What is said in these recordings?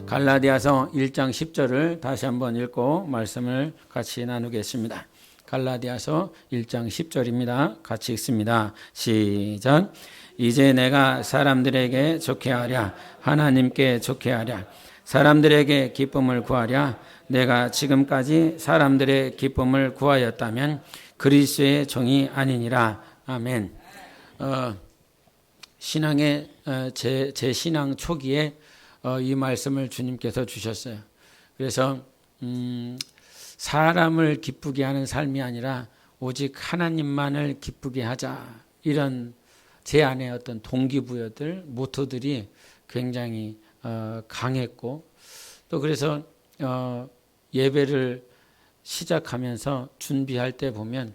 갈라디아서 1장 10절을 다시 한번 읽고 말씀을 같이 나누겠습니다. 갈라디아서 1장 10절입니다. 같이 읽습니다. 시작. 이제 내가 사람들에게 좋게 하랴 하나님께 좋게 하랴 사람들에게 기쁨을 구하랴 내가 지금까지 사람들의 기쁨을 구하였다면 그리스도의 종이 아니니라. 아멘. 신앙의 제 신앙 초기에 이 말씀을 주님께서 주셨어요. 그래서 사람을 기쁘게 하는 삶이 아니라 오직 하나님만을 기쁘게 하자, 이런 제 안에 어떤 동기부여들, 모토들이 굉장히 강했고, 또 그래서 예배를 시작하면서 준비할 때 보면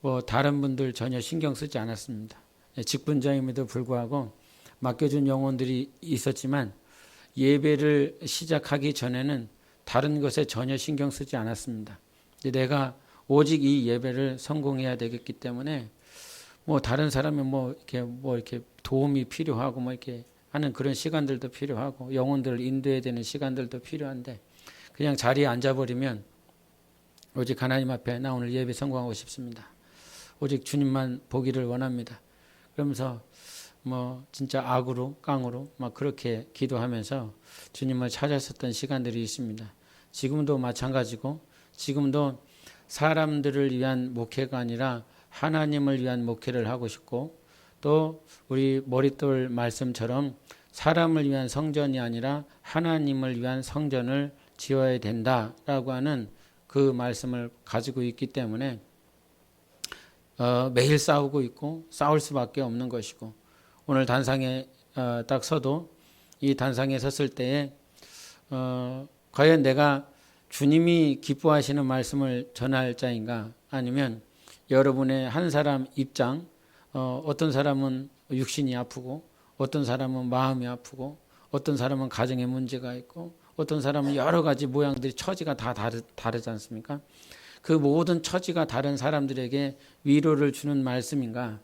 뭐 다른 분들 전혀 신경 쓰지 않았습니다. 직분자임에도 불구하고 맡겨준 영혼들이 있었지만 예배를 시작하기 전에는 다른 것에 전혀 신경 쓰지 않았습니다. 내가 오직 이 예배를 성공해야 되겠기 때문에 뭐 다른 사람이 뭐 이렇게 도움이 필요하고 뭐 이렇게 하는 그런 시간들도 필요하고 영혼들을 인도해야 되는 시간들도 필요한데 그냥 자리에 앉아버리면 오직 하나님 앞에 나 오늘 예배 성공하고 싶습니다. 오직 주님만 보기를 원합니다. 그러면서 뭐 진짜 악으로 깡으로 막 그렇게 기도하면서 주님을 찾았었던 시간들이 있습니다. 지금도 마찬가지고 지금도 사람들을 위한 목회가 아니라 하나님을 위한 목회를 하고 싶고, 또 우리 머릿돌 말씀처럼 사람을 위한 성전이 아니라 하나님을 위한 성전을 지어야 된다라고 하는 그 말씀을 가지고 있기 때문에 매일 싸우고 있고 싸울 수밖에 없는 것이고, 오늘 단상에 딱 서도 이 단상에 섰을 때에 과연 내가 주님이 기뻐하시는 말씀을 전할 자인가, 아니면 여러분의 한 사람 입장, 어떤 사람은 육신이 아프고 어떤 사람은 마음이 아프고 어떤 사람은 가정에 문제가 있고 어떤 사람은 여러 가지 모양들이 처지가 다 다르지 않습니까? 그 모든 처지가 다른 사람들에게 위로를 주는 말씀인가?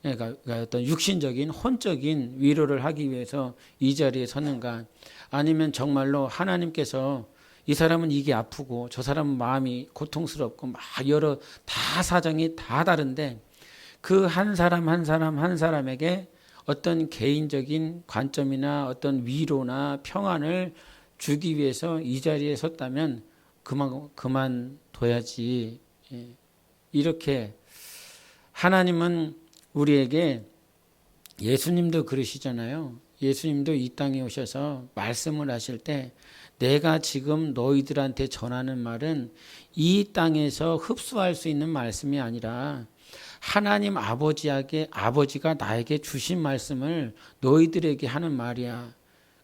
그러니까 어떤 육신적인 혼적인 위로를 하기 위해서 이 자리에 섰는가? 아니면 정말로 하나님께서 이 사람은 이게 아프고 저 사람은 마음이 고통스럽고 막 여러 다 사정이 다 다른데 그 한 사람 한 사람 한 사람에게 어떤 개인적인 관점이나 어떤 위로나 평안을 주기 위해서 이 자리에 섰다면 그만둬야지. 이렇게 하나님은 우리에게, 예수님도 그러시잖아요. 예수님도 이 땅에 오셔서 말씀을 하실 때 내가 지금 너희들한테 전하는 말은 이 땅에서 흡수할 수 있는 말씀이 아니라 하나님 아버지가 나에게 주신 말씀을 너희들에게 하는 말이야.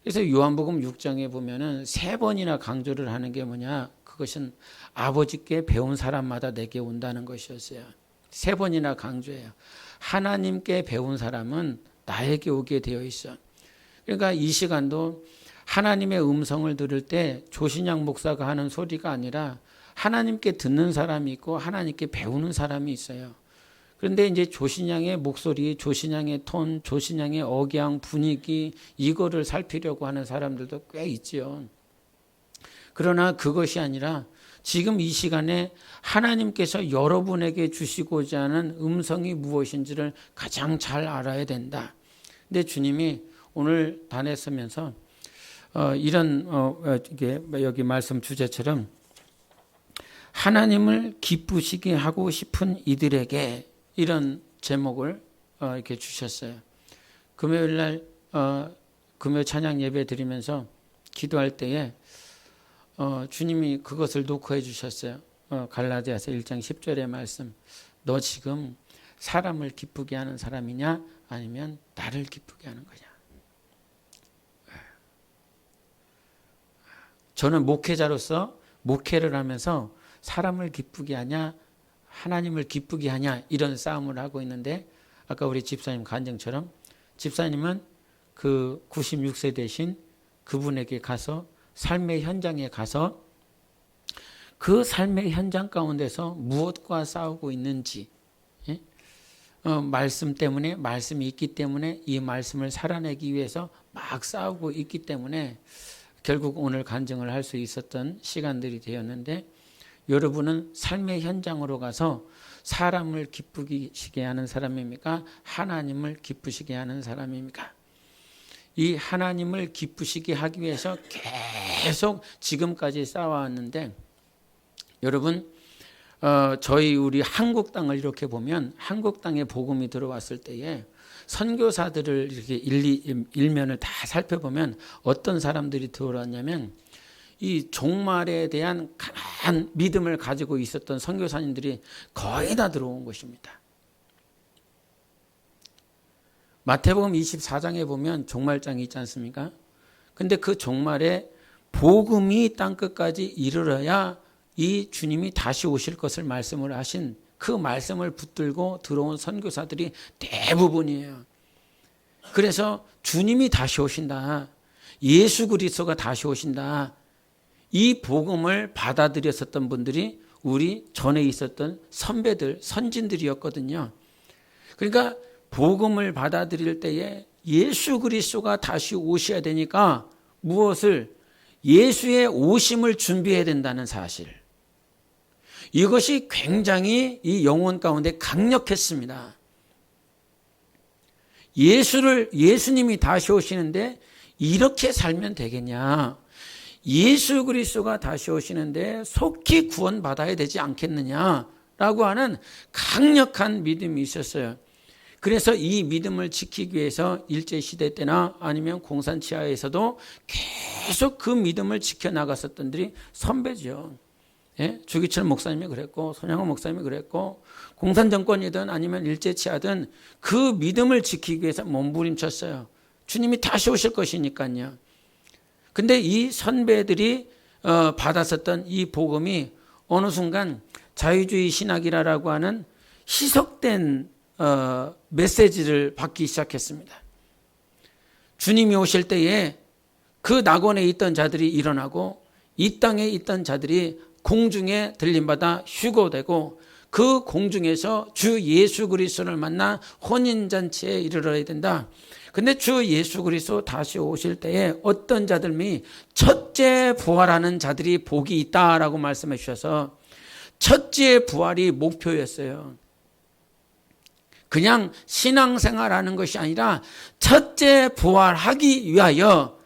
그래서 요한복음 6장에 보면은 3번이나 강조를 하는 게 뭐냐? 그것은 아버지께 배운 사람마다 내게 온다는 것이었어요. 3번이나 강조해요. 하나님께 배운 사람은 나에게 오게 되어 있어. 그러니까 이 시간도 하나님의 음성을 들을 때 조신양 목사가 하는 소리가 아니라 하나님께 듣는 사람이 있고 하나님께 배우는 사람이 있어요. 그런데 이제 조신양의 목소리, 조신양의 톤, 조신양의 억양, 분위기, 이거를 살피려고 하는 사람들도 꽤 있지요. 그러나 그것이 아니라 지금 이 시간에 하나님께서 여러분에게 주시고자 하는 음성이 무엇인지를 가장 잘 알아야 된다. 근데 주님이 오늘 단에 서면서 이런 여기 말씀 주제처럼 하나님을 기쁘시게 하고 싶은 이들에게, 이런 제목을 이렇게 주셨어요. 금요일 날 금요 찬양 예배 드리면서 기도할 때에 주님이 그것을 녹화해 주셨어요. 갈라디아서 1장 10절의 말씀. 너 지금 사람을 기쁘게 하는 사람이냐 아니면 나를 기쁘게 하는 거냐. 저는 목회자로서 목회를 하면서 사람을 기쁘게 하냐 하나님을 기쁘게 하냐 이런 싸움을 하고 있는데, 아까 우리 집사님 간증처럼 집사님은 그 96세 되신 그분에게 가서 삶의 현장에 가서 그 삶의 현장 가운데서 무엇과 싸우고 있는지, 말씀 때문에, 말씀이 있기 때문에 이 말씀을 살아내기 위해서 막 싸우고 있기 때문에 결국 오늘 간증을 할 수 있었던 시간들이 되었는데, 여러분은 삶의 현장으로 가서 사람을 기쁘시게 하는 사람입니까? 하나님을 기쁘시게 하는 사람입니까? 이 하나님을 기쁘시게 하기 위해서 계속 지금까지 싸워왔는데, 여러분, 우리 한국 땅을 이렇게 보면, 한국 땅에 복음이 들어왔을 때에 선교사들을 이렇게 일면을 다 살펴보면 어떤 사람들이 들어왔냐면, 이 종말에 대한 강한 믿음을 가지고 있었던 선교사님들이 거의 다 들어온 것입니다. 마태복음 24장에 보면 종말장이 있지 않습니까? 근데 그 종말에 복음이 땅끝까지 이르러야 이 주님이 다시 오실 것을 말씀을 하신 그 말씀을 붙들고 들어온 선교사들이 대부분이에요. 그래서 주님이 다시 오신다, 예수 그리스도가 다시 오신다, 이 복음을 받아들였었던 분들이 우리 전에 있었던 선배들, 선진들이었거든요. 그러니까 복음을 받아들일 때에 예수 그리스도가 다시 오셔야 되니까 무엇을? 예수의 오심을 준비해야 된다는 사실. 이것이 굉장히 이 영혼 가운데 강력했습니다. 예수님이 다시 오시는데 이렇게 살면 되겠냐? 예수 그리스도가 다시 오시는데 속히 구원받아야 되지 않겠느냐라고 하는 강력한 믿음이 있었어요. 그래서 이 믿음을 지키기 위해서 일제시대 때나 아니면 공산치하에서도 계속 그 믿음을 지켜나갔었던 들이 선배죠. 예? 주기철 목사님이 그랬고, 손양호 목사님이 그랬고, 공산정권이든 아니면 일제치하든 그 믿음을 지키기 위해서 몸부림쳤어요. 주님이 다시 오실 것이니까요. 근데 이 선배들이 받았었던 이 복음이 어느 순간 자유주의 신학이라고 하는 희석된 메시지를 받기 시작했습니다. 주님이 오실 때에 그 낙원에 있던 자들이 일어나고 이 땅에 있던 자들이 공중에 들림받아 휴거되고 그 공중에서 주 예수 그리스도를 만나 혼인잔치에 이르러야 된다. 근데 주 예수 그리스도 다시 오실 때에 어떤 자들이 첫째 부활하는 자들이 복이 있다라고 말씀해 주셔서 첫째 부활이 목표였어요. 그냥 신앙생활하는 것이 아니라 첫째 부활하기 위하여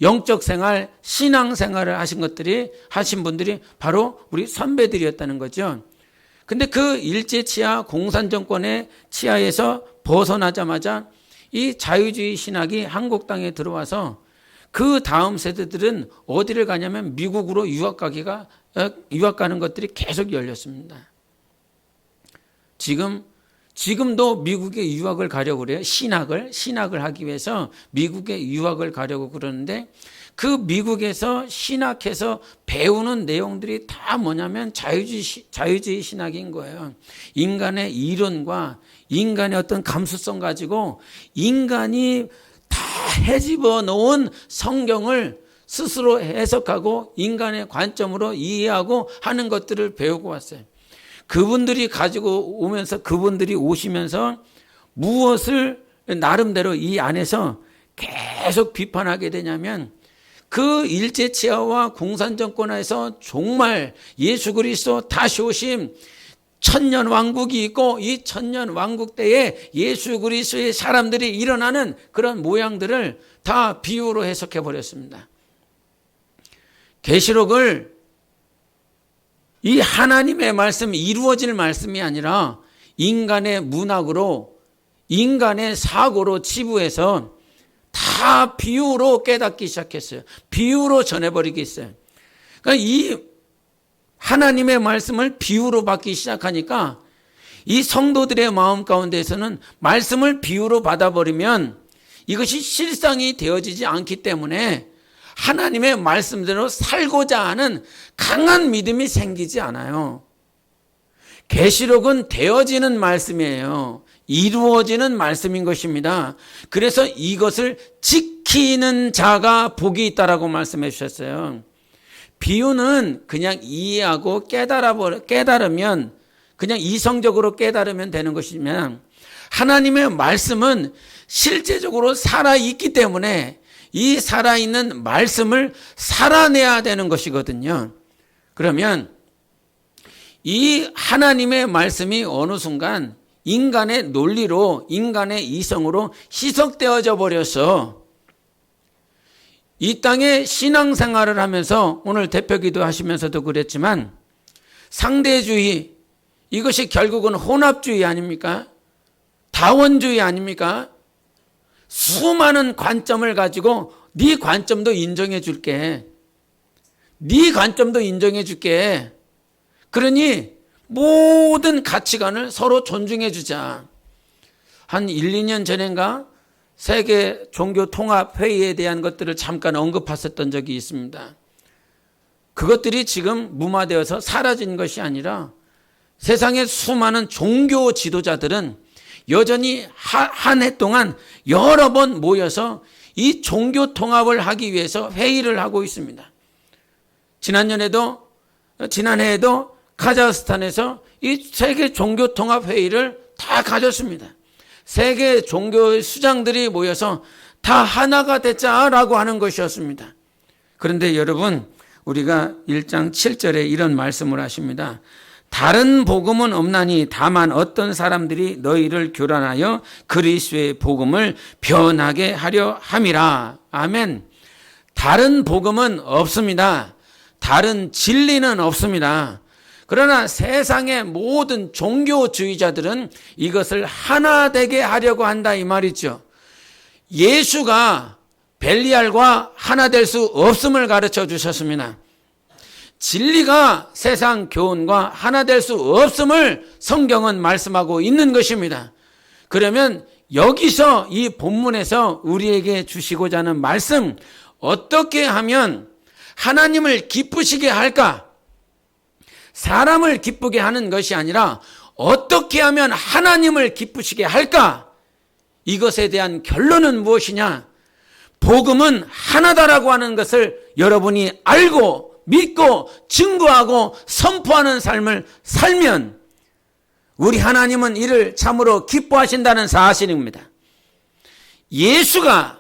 영적 생활, 신앙생활을 하신 분들이 바로 우리 선배들이었다는 거죠. 근데 그 일제치하 공산정권의 치하에서 벗어나자마자 이 자유주의 신학이 한국 땅에 들어와서 그 다음 세대들은 어디를 가냐면 미국으로 유학 가는 것들이 계속 열렸습니다. 지금도 미국에 유학을 가려고 그래요. 신학을 하기 위해서 미국에 유학을 가려고 그러는데 그 미국에서 신학해서 배우는 내용들이 다 뭐냐면 자유주의 신학인 거예요. 인간의 이론과 인간의 어떤 감수성 가지고 인간이 다 헤집어 놓은 성경을 스스로 해석하고 인간의 관점으로 이해하고 하는 것들을 배우고 왔어요. 그분들이 그분들이 오시면서 무엇을 나름대로 이 안에서 계속 비판하게 되냐면 그 일제치하와 공산정권에서 정말 예수 그리스도 다시 오심 천년 왕국이 있고 이 천년 왕국 때에 예수 그리스도의 사람들이 일어나는 그런 모양들을 다 비유로 해석해 버렸습니다. 계시록을 이 하나님의 말씀이 이루어질 말씀이 아니라 인간의 문학으로 인간의 사고로 치부해서 다 비유로 깨닫기 시작했어요. 비유로 전해버리기 했어요. 그러니까 이 하나님의 말씀을 비유로 받기 시작하니까 이 성도들의 마음 가운데에서는 말씀을 비유로 받아버리면 이것이 실상이 되어지지 않기 때문에 하나님의 말씀대로 살고자 하는 강한 믿음이 생기지 않아요. 계시록은 되어지는 말씀이에요. 이루어지는 말씀인 것입니다. 그래서 이것을 지키는 자가 복이 있다라고 말씀해 주셨어요. 비유는 그냥 이해하고 깨달으면 그냥 이성적으로 깨달으면 되는 것이면 하나님의 말씀은 실제적으로 살아있기 때문에 이 살아있는 말씀을 살아내야 되는 것이거든요. 그러면 이 하나님의 말씀이 어느 순간 인간의 논리로, 인간의 이성으로 희석되어져 버려서 이 땅에 신앙생활을 하면서, 오늘 대표기도 하시면서도 그랬지만, 상대주의, 이것이 결국은 혼합주의 아닙니까? 다원주의 아닙니까? 수많은 관점을 가지고 네 관점도 인정해 줄게. 네 관점도 인정해 줄게. 그러니 모든 가치관을 서로 존중해 주자. 한 1, 2년 전인가 세계 종교 통합 회의에 대한 것들을 잠깐 언급했었던 적이 있습니다. 그것들이 지금 무마되어서 사라진 것이 아니라 세상의 수많은 종교 지도자들은 여전히 한 해 동안 여러 번 모여서 이 종교 통합을 하기 위해서 회의를 하고 있습니다. 지난해에도 카자흐스탄에서 이 세계 종교 통합 회의를 다 가졌습니다. 세계 종교의 수장들이 모여서 다 하나가 되자라고 하는 것이었습니다. 그런데 여러분, 우리가 1장 7절에 이런 말씀을 하십니다. 다른 복음은 없나니 다만 어떤 사람들이 너희를 교란하여 그리스도의 복음을 변하게 하려 함이라. 아멘. 다른 복음은 없습니다. 다른 진리는 없습니다. 그러나 세상의 모든 종교주의자들은 이것을 하나 되게 하려고 한다 이 말이죠. 예수가 벨리알과 하나 될 수 없음을 가르쳐 주셨습니다. 진리가 세상 교훈과 하나 될 수 없음을 성경은 말씀하고 있는 것입니다. 그러면 여기서 이 본문에서 우리에게 주시고자 하는 말씀, 어떻게 하면 하나님을 기쁘시게 할까? 사람을 기쁘게 하는 것이 아니라 어떻게 하면 하나님을 기쁘시게 할까? 이것에 대한 결론은 무엇이냐? 복음은 하나다라고 하는 것을 여러분이 알고 믿고 증거하고 선포하는 삶을 살면 우리 하나님은 이를 참으로 기뻐하신다는 사실입니다. 예수가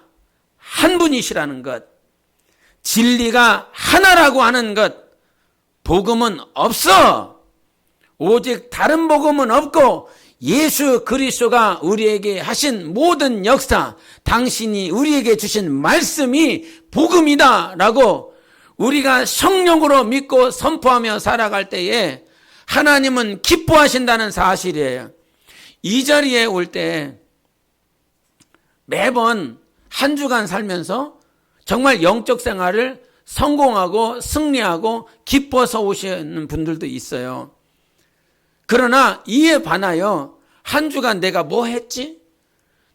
한 분이시라는 것, 진리가 하나라고 하는 것, 복음은 없어. 오직 다른 복음은 없고 예수 그리스도가 우리에게 하신 모든 역사, 당신이 우리에게 주신 말씀이 복음이다 라고 우리가 성령으로 믿고 선포하며 살아갈 때에 하나님은 기뻐하신다는 사실이에요. 이 자리에 올 때 매번 한 주간 살면서 정말 영적 생활을 성공하고 승리하고 기뻐서 오시는 분들도 있어요. 그러나 이에 반하여 한 주간 내가 뭐 했지?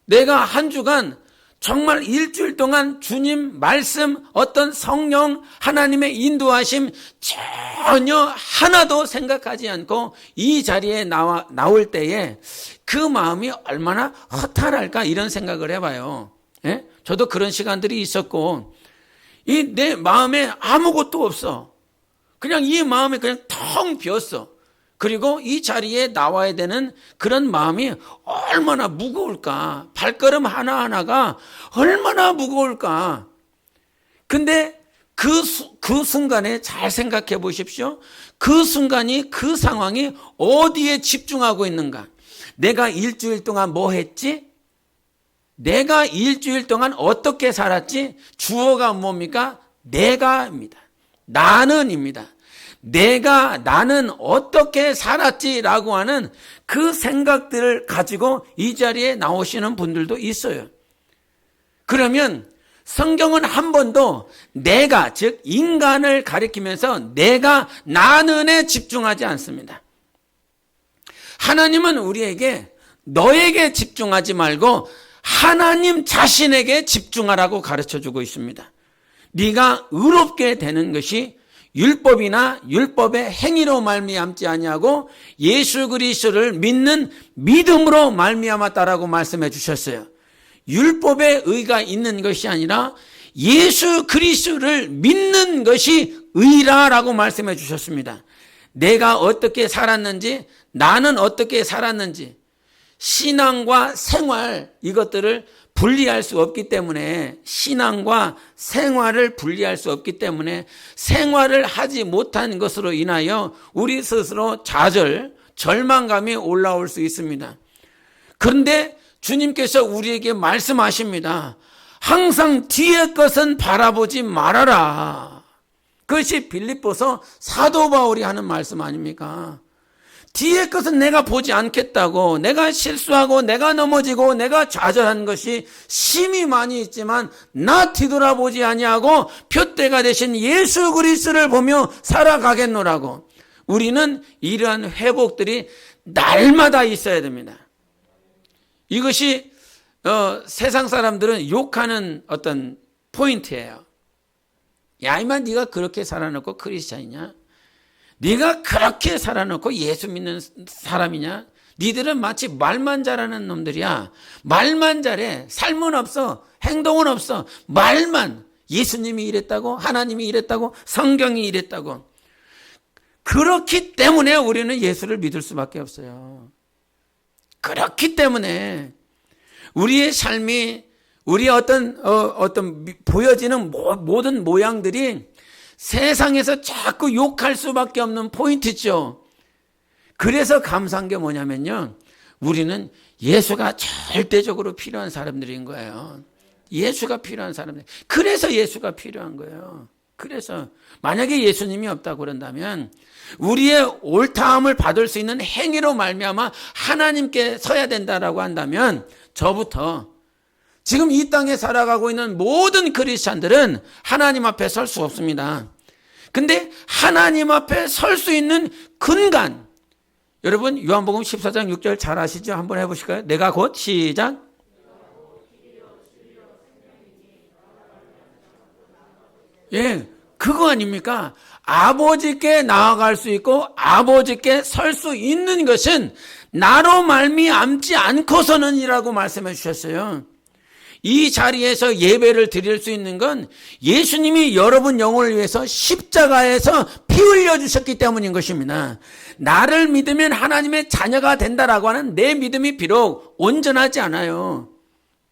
내가 한 주간 정말 일주일 동안 주님 말씀, 어떤 성령 하나님의 인도하심 전혀 하나도 생각하지 않고 이 자리에 나올 때에 그 마음이 얼마나 허탈할까 이런 생각을 해봐요. 예? 저도 그런 시간들이 있었고 이 내 마음에 아무것도 없어. 그냥 이 마음이 그냥 텅 비었어. 그리고 이 자리에 나와야 되는 그런 마음이 얼마나 무거울까. 발걸음 하나하나가 얼마나 무거울까. 근데 그 순간에 잘 생각해 보십시오. 그 순간이, 그 상황이 어디에 집중하고 있는가. 내가 일주일 동안 뭐 했지? 내가 일주일 동안 어떻게 살았지? 주어가 뭡니까? 내가입니다. 나는입니다. 나는 어떻게 살았지라고 하는 그 생각들을 가지고 이 자리에 나오시는 분들도 있어요. 그러면 성경은 한 번도 내가, 즉 인간을 가리키면서 내가, 나는에 집중하지 않습니다. 하나님은 우리에게 너에게 집중하지 말고 하나님 자신에게 집중하라고 가르쳐주고 있습니다. 네가 의롭게 되는 것이 율법이나 율법의 행위로 말미암지 아니하고 예수 그리스도를 믿는 믿음으로 말미암았다라고 말씀해 주셨어요. 율법의 의가 있는 것이 아니라 예수 그리스도를 믿는 것이 의라라고 말씀해 주셨습니다. 내가 어떻게 살았는지, 나는 어떻게 살았는지, 신앙과 생활 이것들을 분리할 수 없기 때문에 신앙과 생활을 분리할 수 없기 때문에 생활을 하지 못한 것으로 인하여 우리 스스로 좌절, 절망감이 올라올 수 있습니다. 그런데 주님께서 우리에게 말씀하십니다. 항상 뒤의 것은 바라보지 말아라. 그것이 빌립보서 사도 바울이 하는 말씀 아닙니까? 뒤의 것은 내가 보지 않겠다고, 내가 실수하고 내가 넘어지고 내가 좌절한 것이 심히 많이 있지만 나 뒤돌아보지 아니하고 표대가 되신 예수 그리스도를 보며 살아가겠노라고. 우리는 이러한 회복들이 날마다 있어야 됩니다. 이것이 세상 사람들은 욕하는 어떤 포인트예요. 야, 이만 네가 그렇게 살아놓고 크리스찬이냐? 네가 그렇게 살아놓고 예수 믿는 사람이냐? 니들은 마치 말만 잘하는 놈들이야. 말만 잘해. 삶은 없어. 행동은 없어. 말만. 예수님이 이랬다고, 하나님이 이랬다고, 성경이 이랬다고. 그렇기 때문에 우리는 예수를 믿을 수밖에 없어요. 그렇기 때문에 우리의 삶이, 우리의 어떤 보여지는 모든 모양들이 세상에서 자꾸 욕할 수밖에 없는 포인트죠. 그래서 감사한 게 뭐냐면요, 우리는 예수가 절대적으로 필요한 사람들인 거예요. 예수가 필요한 사람들. 그래서 예수가 필요한 거예요. 그래서 만약에 예수님이 없다고 그런다면 우리의 옳다함을 받을 수 있는 행위로 말미암아 하나님께 서야 된다라고 한다면 저부터 지금 이 땅에 살아가고 있는 모든 크리스찬들은 하나님 앞에 설 수 없습니다. 근데 하나님 앞에 설 수 있는 근간, 여러분 요한복음 14장 6절 잘 아시죠? 한번 해보실까요? 내가 곧 시작. 예, 그거 아닙니까? 아버지께 나아갈 수 있고 아버지께 설 수 있는 것은 나로 말미암지 않고서는이라고 말씀해 주셨어요. 이 자리에서 예배를 드릴 수 있는 건 예수님이 여러분 영혼을 위해서 십자가에서 피 흘려 주셨기 때문인 것입니다. 나를 믿으면 하나님의 자녀가 된다라고 하는 내 믿음이 비록 온전하지 않아요.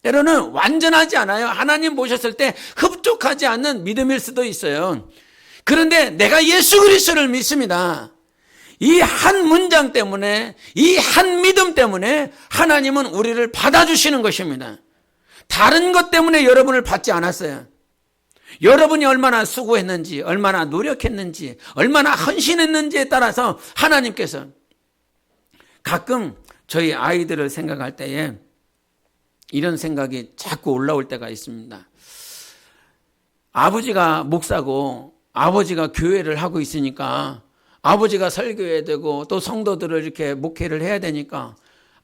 때로는 완전하지 않아요. 하나님 보셨을 때 흡족하지 않는 믿음일 수도 있어요. 그런데 내가 예수 그리스도를 믿습니다. 이 한 문장 때문에, 이 한 믿음 때문에 하나님은 우리를 받아주시는 것입니다. 다른 것 때문에 여러분을 받지 않았어요. 여러분이 얼마나 수고했는지, 얼마나 노력했는지, 얼마나 헌신했는지에 따라서 하나님께서, 가끔 저희 아이들을 생각할 때에 이런 생각이 자꾸 올라올 때가 있습니다. 아버지가 목사고 아버지가 교회를 하고 있으니까 아버지가 설교해야 되고 또 성도들을 이렇게 목회를 해야 되니까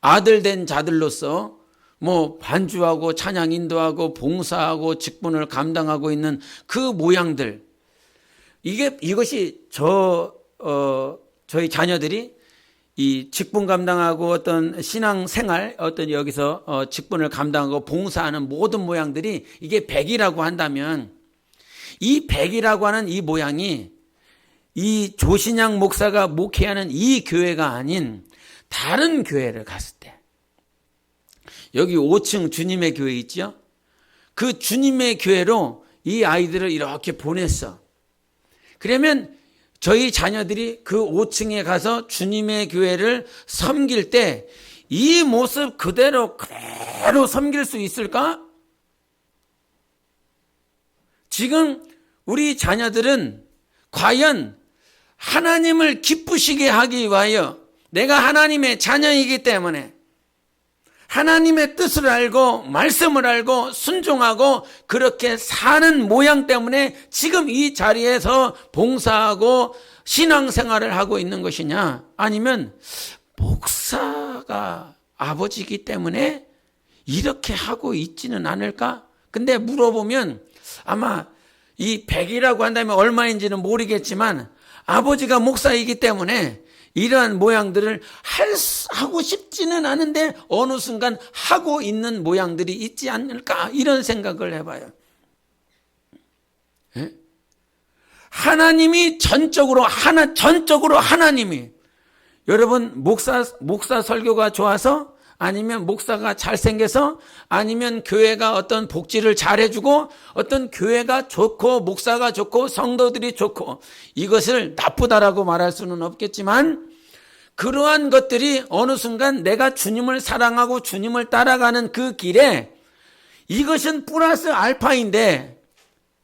아들 된 자들로서 뭐 반주하고 찬양 인도하고 봉사하고 직분을 감당하고 있는 그 모양들, 이것이 저희 자녀들이 이 직분 감당하고 어떤 신앙생활, 어떤 여기서 직분을 감당하고 봉사하는 모든 모양들이 이게 백이라고 한다면, 이 백이라고 하는 이 모양이 이 조신양 목사가 목회하는 이 교회가 아닌 다른 교회를 갔을 때, 여기 5층 주님의 교회 있죠? 그 주님의 교회로 이 아이들을 이렇게 보냈어. 그러면 저희 자녀들이 그 5층에 가서 주님의 교회를 섬길 때 이 모습 그대로 섬길 수 있을까? 지금 우리 자녀들은 과연 하나님을 기쁘시게 하기 위하여, 내가 하나님의 자녀이기 때문에 하나님의 뜻을 알고 말씀을 알고 순종하고 그렇게 사는 모양 때문에 지금 이 자리에서 봉사하고 신앙생활을 하고 있는 것이냐, 아니면 목사가 아버지이기 때문에 이렇게 하고 있지는 않을까? 근데 물어보면 아마 이 100이라고 한다면 얼마인지는 모르겠지만 아버지가 목사이기 때문에 이러한 모양들을 하고 싶지는 않은데 어느 순간 하고 있는 모양들이 있지 않을까, 이런 생각을 해봐요. 예? 하나님이 전적으로 하나님이, 여러분 목사 설교가 좋아서 아니면 목사가 잘생겨서, 아니면 교회가 어떤 복지를 잘해주고, 어떤 교회가 좋고 목사가 좋고 성도들이 좋고, 이것을 나쁘다라고 말할 수는 없겠지만, 그러한 것들이 어느 순간 내가 주님을 사랑하고 주님을 따라가는 그 길에 이것은 플러스 알파인데,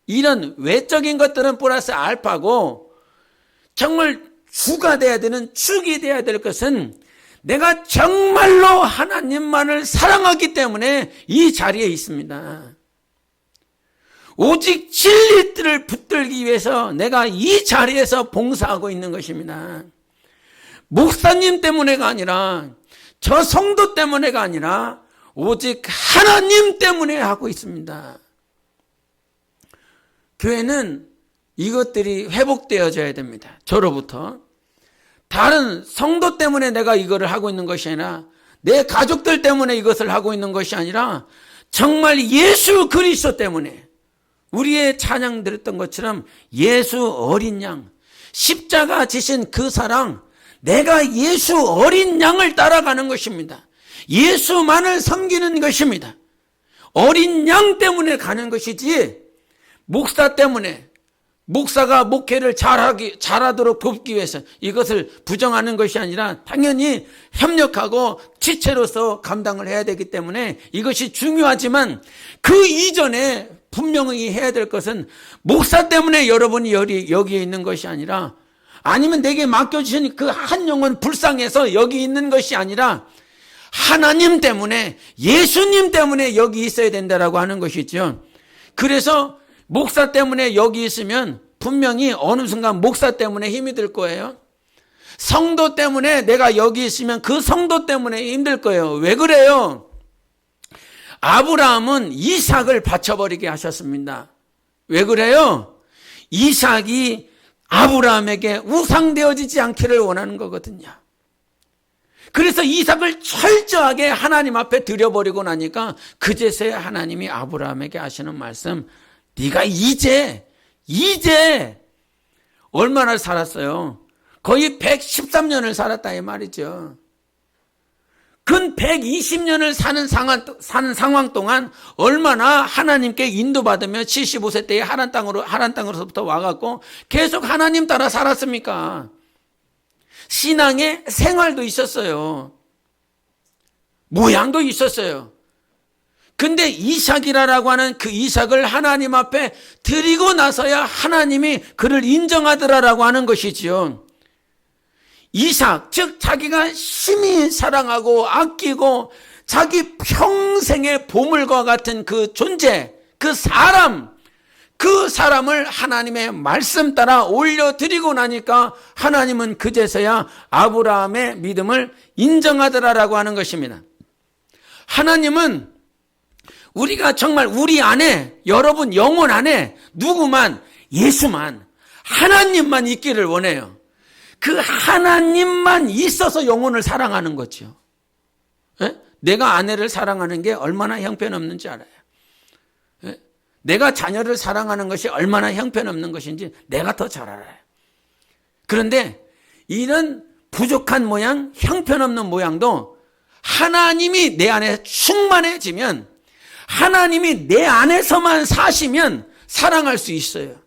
이런 외적인 것들은 플러스 알파고, 정말 주가 돼야 되는, 축이 돼야 될 것은 내가 정말로 하나님만을 사랑하기 때문에 이 자리에 있습니다. 오직 진리들을 붙들기 위해서 내가 이 자리에서 봉사하고 있는 것입니다. 목사님 때문에가 아니라, 저 성도 때문에가 아니라 오직 하나님 때문에 하고 있습니다. 교회는 이것들이 회복되어져야 됩니다. 저로부터. 다른 성도 때문에 내가 이거를 하고 있는 것이 아니라, 내 가족들 때문에 이것을 하고 있는 것이 아니라, 정말 예수 그리스도 때문에, 우리의 찬양 들었던 것처럼 예수 어린 양, 십자가 지신 그 사랑, 내가 예수 어린 양을 따라가는 것입니다. 예수만을 섬기는 것입니다. 어린 양 때문에 가는 것이지, 목사 때문에, 목사가 목회를 잘하도록 돕기 위해서 이것을 부정하는 것이 아니라 당연히 협력하고 지체로서 감당을 해야 되기 때문에 이것이 중요하지만, 그 이전에 분명히 해야 될 것은 목사 때문에 여러분이 여기에 있는 것이 아니라, 아니면 내게 맡겨주신 그 한 영혼 불쌍해서 여기 있는 것이 아니라 하나님 때문에, 예수님 때문에 여기 있어야 된다라고 하는 것이죠. 그래서 목사 때문에 여기 있으면 분명히 어느 순간 목사 때문에 힘이 들 거예요. 성도 때문에 내가 여기 있으면 그 성도 때문에 힘들 거예요. 왜 그래요? 아브라함은 이삭을 바쳐버리게 하셨습니다. 왜 그래요? 이삭이 아브라함에게 우상되어지지 않기를 원하는 거거든요. 그래서 이삭을 철저하게 하나님 앞에 드려버리고 나니까 그제서야 하나님이 아브라함에게 하시는 말씀, 네가 이제 얼마나 살았어요? 거의 113년을 살았다 이 말이죠. 근 120년을 사는 상황 동안 얼마나 하나님께 인도받으며 75세 때에 하란 땅으로부터 와갖고 계속 하나님 따라 살았습니까? 신앙의 생활도 있었어요. 모양도 있었어요. 근데 이삭이라고 하는 그 이삭을 하나님 앞에 드리고 나서야 하나님이 그를 인정하더라라고 하는 것이지요. 이삭, 즉 자기가 심히 사랑하고 아끼고 자기 평생의 보물과 같은 그 존재, 그 사람을 하나님의 말씀 따라 올려드리고 나니까 하나님은 그제서야 아브라함의 믿음을 인정하더라라고 하는 것입니다. 하나님은 우리가 정말 우리 안에, 여러분 영혼 안에 누구만, 예수만, 하나님만 있기를 원해요. 그 하나님만 있어서 영혼을 사랑하는 거죠. 예? 내가 아내를 사랑하는 게 얼마나 형편없는지 알아요. 예? 내가 자녀를 사랑하는 것이 얼마나 형편없는 것인지 내가 더 잘 알아요. 그런데 이런 부족한 모양, 형편없는 모양도 하나님이 내 안에 충만해지면, 하나님이 내 안에서만 사시면 사랑할 수 있어요.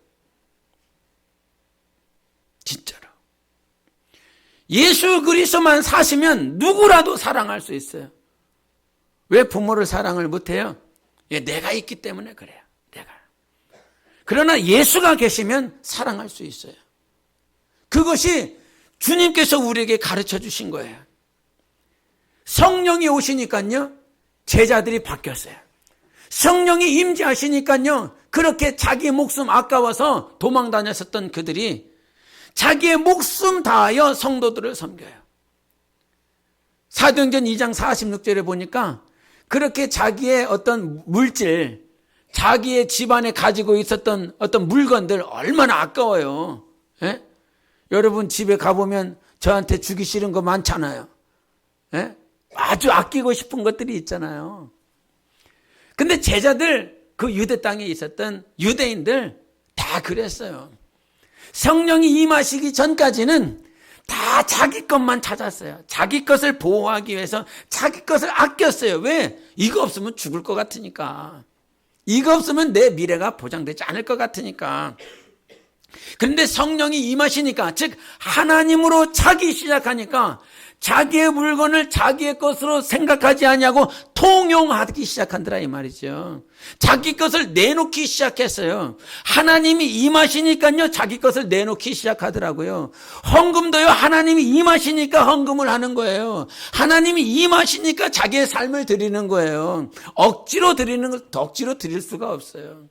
진짜로. 예수 그리스도만 사시면 누구라도 사랑할 수 있어요. 왜 부모를 사랑을 못해요? 내가 있기 때문에 그래요. 내가. 그러나 예수가 계시면 사랑할 수 있어요. 그것이 주님께서 우리에게 가르쳐 주신 거예요. 성령이 오시니까요, 제자들이 바뀌었어요. 성령이 임재하시니까요, 그렇게 자기 목숨 아까워서 도망 다녔었던 그들이 자기의 목숨 다하여 성도들을 섬겨요. 사도행전 2장 46절에 보니까 그렇게 자기의 어떤 물질, 자기의 집안에 가지고 있었던 어떤 물건들 얼마나 아까워요. 예? 여러분 집에 가보면 저한테 주기 싫은 거 많잖아요. 예? 아주 아끼고 싶은 것들이 있잖아요. 근데 제자들, 그 유대 땅에 있었던 유대인들 다 그랬어요. 성령이 임하시기 전까지는 다 자기 것만 찾았어요. 자기 것을 보호하기 위해서 자기 것을 아꼈어요. 왜? 이거 없으면 죽을 것 같으니까. 이거 없으면 내 미래가 보장되지 않을 것 같으니까. 그런데 성령이 임하시니까, 즉 하나님으로 차기 시작하니까 자기의 물건을 자기의 것으로 생각하지 아니하고 통용하기 시작한더라 이 말이죠. 자기 것을 내놓기 시작했어요. 하나님이 임하시니까요 자기 것을 내놓기 시작하더라고요. 헌금도요 하나님이 임하시니까 헌금을 하는 거예요. 하나님이 임하시니까 자기의 삶을 드리는 거예요. 억지로 드리는 걸 억지로 드릴 수가 없어요.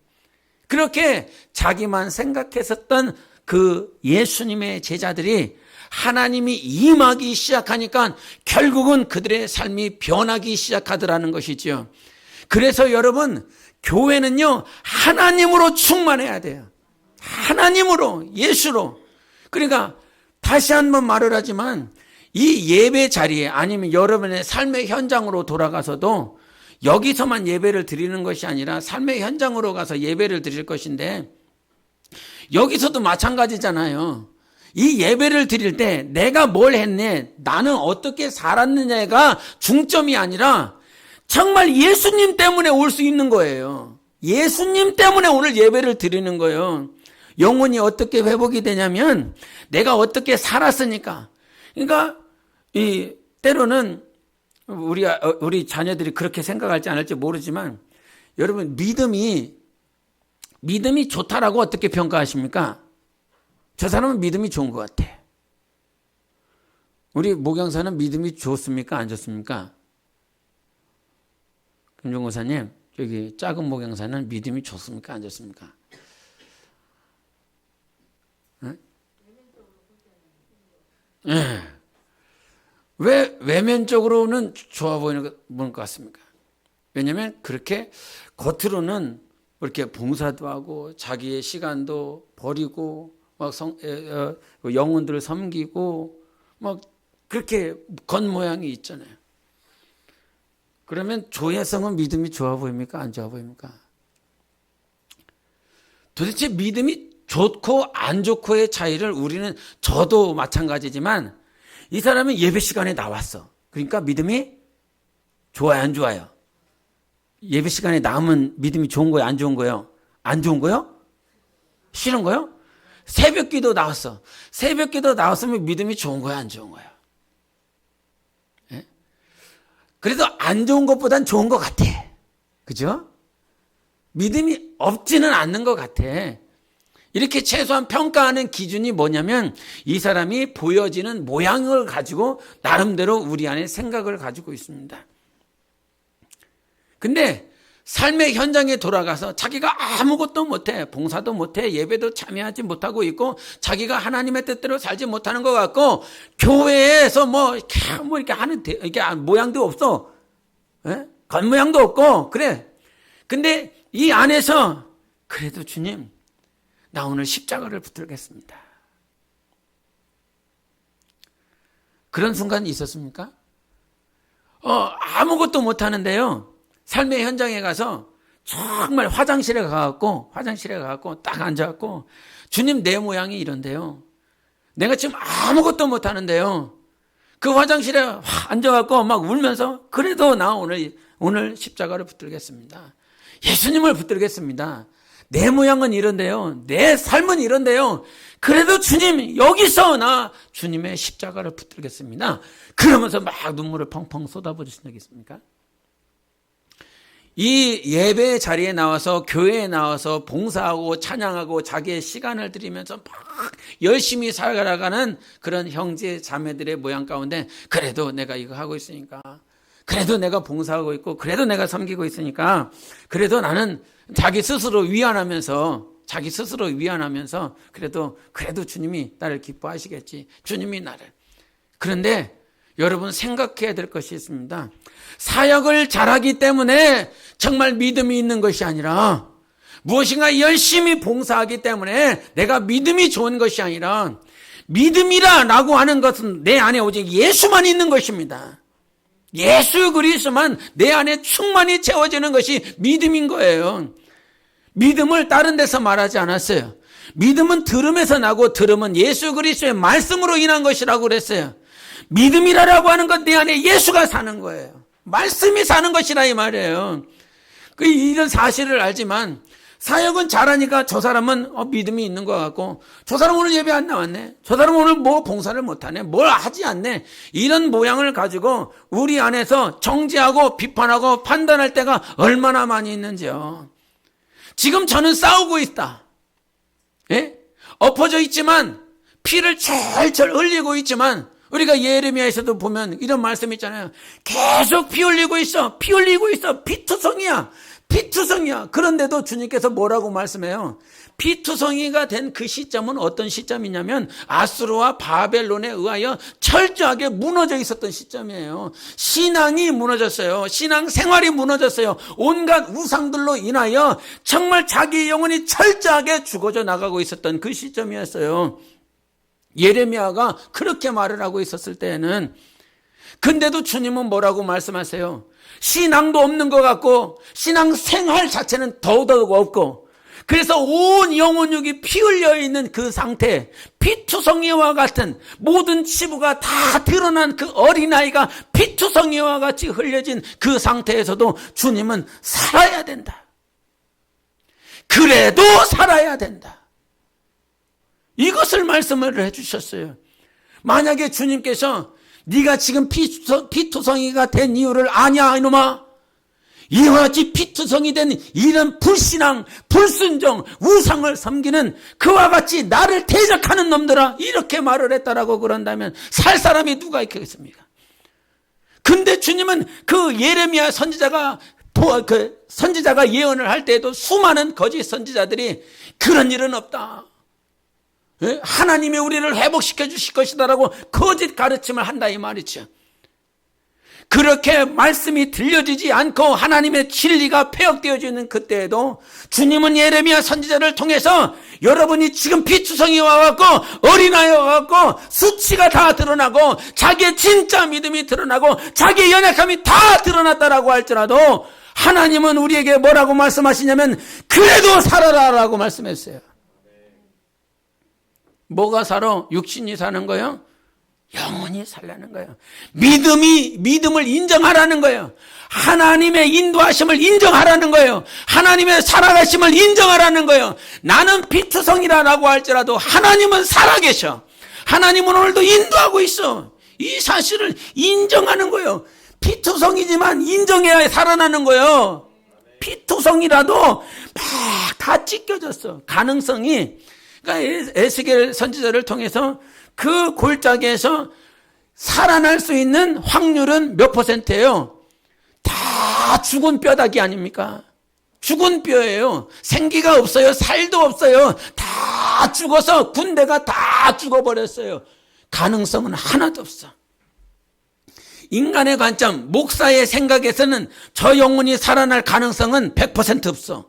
그렇게 자기만 생각했었던 그 예수님의 제자들이 하나님이 임하기 시작하니까 결국은 그들의 삶이 변하기 시작하더라는 것이죠. 그래서 여러분, 교회는요 하나님으로 충만해야 돼요. 하나님으로, 예수로. 그러니까 다시 한번 말을 하지만 이 예배 자리에 아니면 여러분의 삶의 현장으로 돌아가서도 여기서만 예배를 드리는 것이 아니라 삶의 현장으로 가서 예배를 드릴 것인데, 여기서도 마찬가지잖아요. 이 예배를 드릴 때 내가 뭘 했네, 나는 어떻게 살았느냐가 중점이 아니라 정말 예수님 때문에 올 수 있는 거예요. 예수님 때문에 오늘 예배를 드리는 거예요. 영혼이 어떻게 회복이 되냐면 내가 어떻게 살았으니까. 그러니까 때로는 우리 자녀들이 그렇게 생각할지 안 할지 모르지만, 여러분 믿음이 좋다라고 어떻게 평가하십니까? 저 사람은 믿음이 좋은 것 같아. 우리 목양사는 믿음이 좋습니까? 안 좋습니까? 김종고사님, 여기 작은 목양사는 믿음이 좋습니까? 안 좋습니까? 네. 왜 외면적으로는 좋아 보이는 것 같습니까? 왜냐하면 그렇게 겉으로는 이렇게 봉사도 하고 자기의 시간도 버리고 막 영혼들을 섬기고 막 그렇게 겉모양이 있잖아요. 그러면 조회성은 믿음이 좋아 보입니까? 안 좋아 보입니까? 도대체 믿음이 좋고 안 좋고의 차이를 우리는, 저도 마찬가지지만 이 사람은 예배 시간에 나왔어. 그러니까 믿음이 좋아요, 안 좋아요? 예배 시간에 나오면 믿음이 좋은 거예요, 안 좋은 거예요? 안 좋은 거예요? 싫은 거예요? 새벽기도 나왔어. 새벽기도 나왔으면 믿음이 좋은 거예요, 안 좋은 거예요? 예? 그래도 안 좋은 것보단 좋은 것 같아. 그죠? 믿음이 없지는 않는 것 같아. 이렇게 최소한 평가하는 기준이 뭐냐면 이 사람이 보여지는 모양을 가지고 나름대로 우리 안에 생각을 가지고 있습니다. 근데 삶의 현장에 돌아가서 자기가 아무것도 못해, 봉사도 못해, 예배도 참여하지 못하고 있고 자기가 하나님의 뜻대로 살지 못하는 것 같고 교회에서 뭐 이렇게 하는 이렇게 모양도 없어, 예? 겉모양도 없고 그래. 근데 이 안에서 그래도 주님, 나 오늘 십자가를 붙들겠습니다. 그런 순간이 있었습니까? 아무것도 못하는데요, 삶의 현장에 가서 정말 화장실에 가갖고 딱 앉아갖고, 주님 내 모양이 이런데요, 내가 지금 아무것도 못하는데요, 그 화장실에 앉아갖고 막 울면서 그래도 나 오늘 십자가를 붙들겠습니다. 예수님을 붙들겠습니다. 내 모양은 이런데요, 내 삶은 이런데요, 그래도 주님 여기서 나 주님의 십자가를 붙들겠습니다. 그러면서 막 눈물을 펑펑 쏟아부으신 적 있습니까? 이 예배 자리에 나와서, 교회에 나와서 봉사하고 찬양하고 자기의 시간을 들이면서 막 열심히 살아가는 그런 형제 자매들의 모양 가운데, 그래도 내가 이거 하고 있으니까, 그래도 내가 봉사하고 있고, 그래도 내가 섬기고 있으니까, 그래도 나는 자기 스스로 위안하면서 그래도 주님이 나를 기뻐하시겠지, 주님이 나를. 그런데 여러분 생각해야 될 것이 있습니다. 사역을 잘하기 때문에 정말 믿음이 있는 것이 아니라, 무엇인가 열심히 봉사하기 때문에 내가 믿음이 좋은 것이 아니라, 믿음이라고 하는 것은 내 안에 오직 예수만 있는 것입니다. 예수 그리스도만 내 안에 충만히 채워지는 것이 믿음인 거예요. 믿음을 다른 데서 말하지 않았어요. 믿음은 들음에서 나고 들음은 예수 그리스도의 말씀으로 인한 것이라고 그랬어요. 믿음이라고 하는 건 내 안에 예수가 사는 거예요. 말씀이 사는 것이라 이 말이에요. 이런 사실을 알지만 사역은 잘하니까 저 사람은 믿음이 있는 것 같고, 저 사람 오늘 예배 안 나왔네, 저 사람 오늘 뭐 봉사를 못하네, 뭘 하지 않네, 이런 모양을 가지고 우리 안에서 정죄하고 비판하고 판단할 때가 얼마나 많이 있는지요. 지금 저는 싸우고 있다, 예? 엎어져 있지만 피를 철철 흘리고 있지만, 우리가 예레미야에서도 보면 이런 말씀 있잖아요. 계속 피 흘리고 있어, 피 흘리고 있어, 피투성이야, 피투성이야. 그런데도 주님께서 뭐라고 말씀해요? 피투성이가 된 그 시점은 어떤 시점이냐면 아수르와 바벨론에 의하여 철저하게 무너져 있었던 시점이에요. 신앙이 무너졌어요. 신앙 생활이 무너졌어요. 온갖 우상들로 인하여 정말 자기 영혼이 철저하게 죽어져 나가고 있었던 그 시점이었어요. 예레미야가 그렇게 말을 하고 있었을 때에는, 근데도 주님은 뭐라고 말씀하세요? 신앙도 없는 것 같고 신앙 생활 자체는 더더욱 없고, 그래서 온 영혼육이 피 흘려 있는 그 상태, 피투성이와 같은 모든 치부가 다 드러난 그 어린아이가 피투성이와 같이 흘려진 그 상태에서도 주님은 살아야 된다. 그래도 살아야 된다. 이것을 말씀을 해주셨어요. 만약에 주님께서 네가 지금 피투성이가 된 이유를 아냐 이놈아, 이와 같이 피투성이 된 이런 불신앙, 불순종, 우상을 섬기는 그와 같이 나를 대적하는 놈들아, 이렇게 말을 했다라고 그런다면 살 사람이 누가 있겠습니까? 근데 주님은 그 예레미야 선지자가 예언을 할 때에도 수많은 거짓 선지자들이 그런 일은 없다, 하나님이 우리를 회복시켜 주실 것이다라고 거짓 가르침을 한다 이 말이죠. 그렇게 말씀이 들려지지 않고 하나님의 진리가 폐역되어지는 그때에도 주님은 예레미야 선지자를 통해서 여러분이 지금 피투성이 와갖고 어린아이 와갖고 수치가 다 드러나고 자기의 진짜 믿음이 드러나고 자기의 연약함이 다 드러났다라고 할지라도 하나님은 우리에게 뭐라고 말씀하시냐면 그래도 살아라라고 말씀했어요. 뭐가 살아? 육신이 사는 거예요? 영원히 살라는 거예요. 믿음을 인정하라는 거예요. 하나님의 인도하심을 인정하라는 거예요. 하나님의 살아가심을 인정하라는 거예요. 나는 피투성이라고 할지라도 하나님은 살아계셔. 하나님은 오늘도 인도하고 있어. 이 사실을 인정하는 거예요. 피투성이지만 인정해야 살아나는 거예요. 피투성이라도 막 다 찢겨졌어. 가능성이. 그러니까 에스겔 선지자를 통해서 그 골짜기에서 살아날 수 있는 확률은 몇 %예요? 다 죽은 뼈다귀 아닙니까? 죽은 뼈예요. 생기가 없어요. 살도 없어요. 다 죽어서 군대가 다 죽어버렸어요. 가능성은 하나도 없어. 인간의 관점, 목사의 생각에서는 저 영혼이 살아날 가능성은 100% 없어.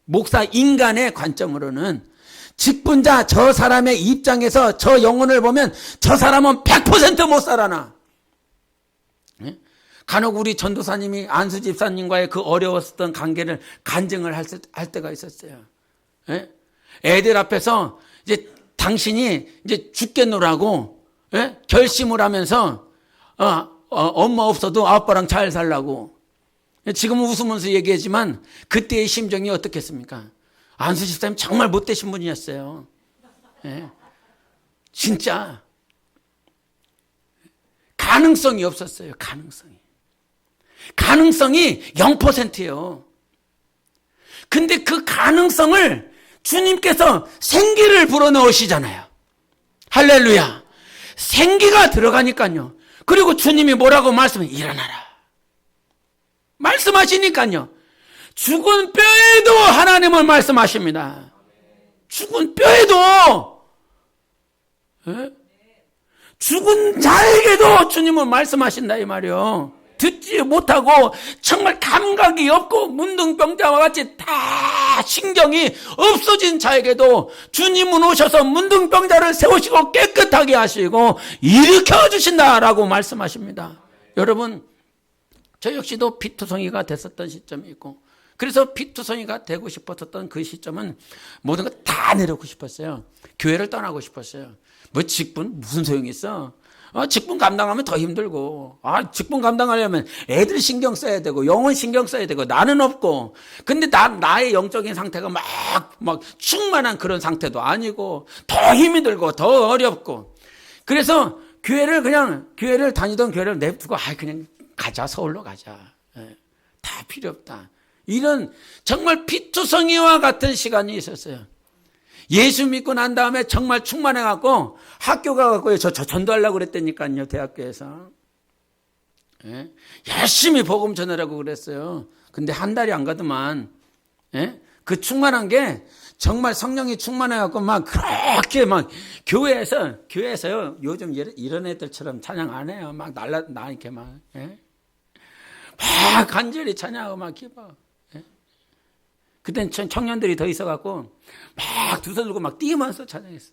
목사 인간의 관점으로는, 직분자 저 사람의 입장에서 저 영혼을 보면 저 사람은 100% 못 살아나. 간혹 우리 전도사님이 안수 집사님과의 그 어려웠던 관계를 간증을 할 때가 있었어요. 애들 앞에서 이제 당신이 이제 죽겠노라고 결심을 하면서 엄마 없어도 아빠랑 잘 살라고. 지금은 웃으면서 얘기하지만 그때의 심정이 어떻겠습니까? 안수 집사님 정말 못되신 분이었어요. 진짜 가능성이 없었어요. 가능성이 0%예요. 근데 그 가능성을 주님께서 생기를 불어넣으시잖아요. 할렐루야. 생기가 들어가니까요. 그리고 주님이 뭐라고 말씀해? 일어나라. 말씀하시니까요. 죽은 뼈에도 하나님은 말씀하십니다. 죽은 뼈에도, 죽은 자에게도 주님은 말씀하신다 이 말이요. 듣지 못하고 정말 감각이 없고 문둥병자와 같이 다 신경이 없어진 자에게도 주님은 오셔서 문둥병자를 세우시고 깨끗하게 하시고 일으켜 주신다라고 말씀하십니다. 여러분, 저 역시도 피투성이가 됐었던 시점이 있고 그래서 피투성이가 되고 싶었던 그 시점은 모든 거 다 내려놓고 싶었어요. 교회를 떠나고 싶었어요. 뭐 직분 무슨 소용이 있어? 직분 감당하면 더 힘들고, 직분 감당하려면 애들 신경 써야 되고, 영혼 신경 써야 되고, 나는 없고, 근데 나의 영적인 상태가 막 충만한 그런 상태도 아니고, 더 힘이 들고, 더 어렵고. 그래서 교회를 다니던 교회를 냅두고, 그냥 가자, 서울로 가자. 다 필요 없다. 이런 정말 피투성이와 같은 시간이 있었어요. 예수 믿고 난 다음에 정말 충만해갖고 학교 가갖고 저 전도하려고 그랬다니까요, 대학교에서. 열심히 복음 전하라고 그랬어요. 근데 한 달이 안 가더만, 그 충만한 게 정말 성령이 충만해갖고 막 그렇게 막 교회에서요, 요즘 이런 애들처럼 찬양 안 해요. 막 이렇게 막 간절히 찬양하고 막 기뻐. 그땐 청년들이 더 있어갖고 막 두 손 들고 막 뛰면서 찬양했어.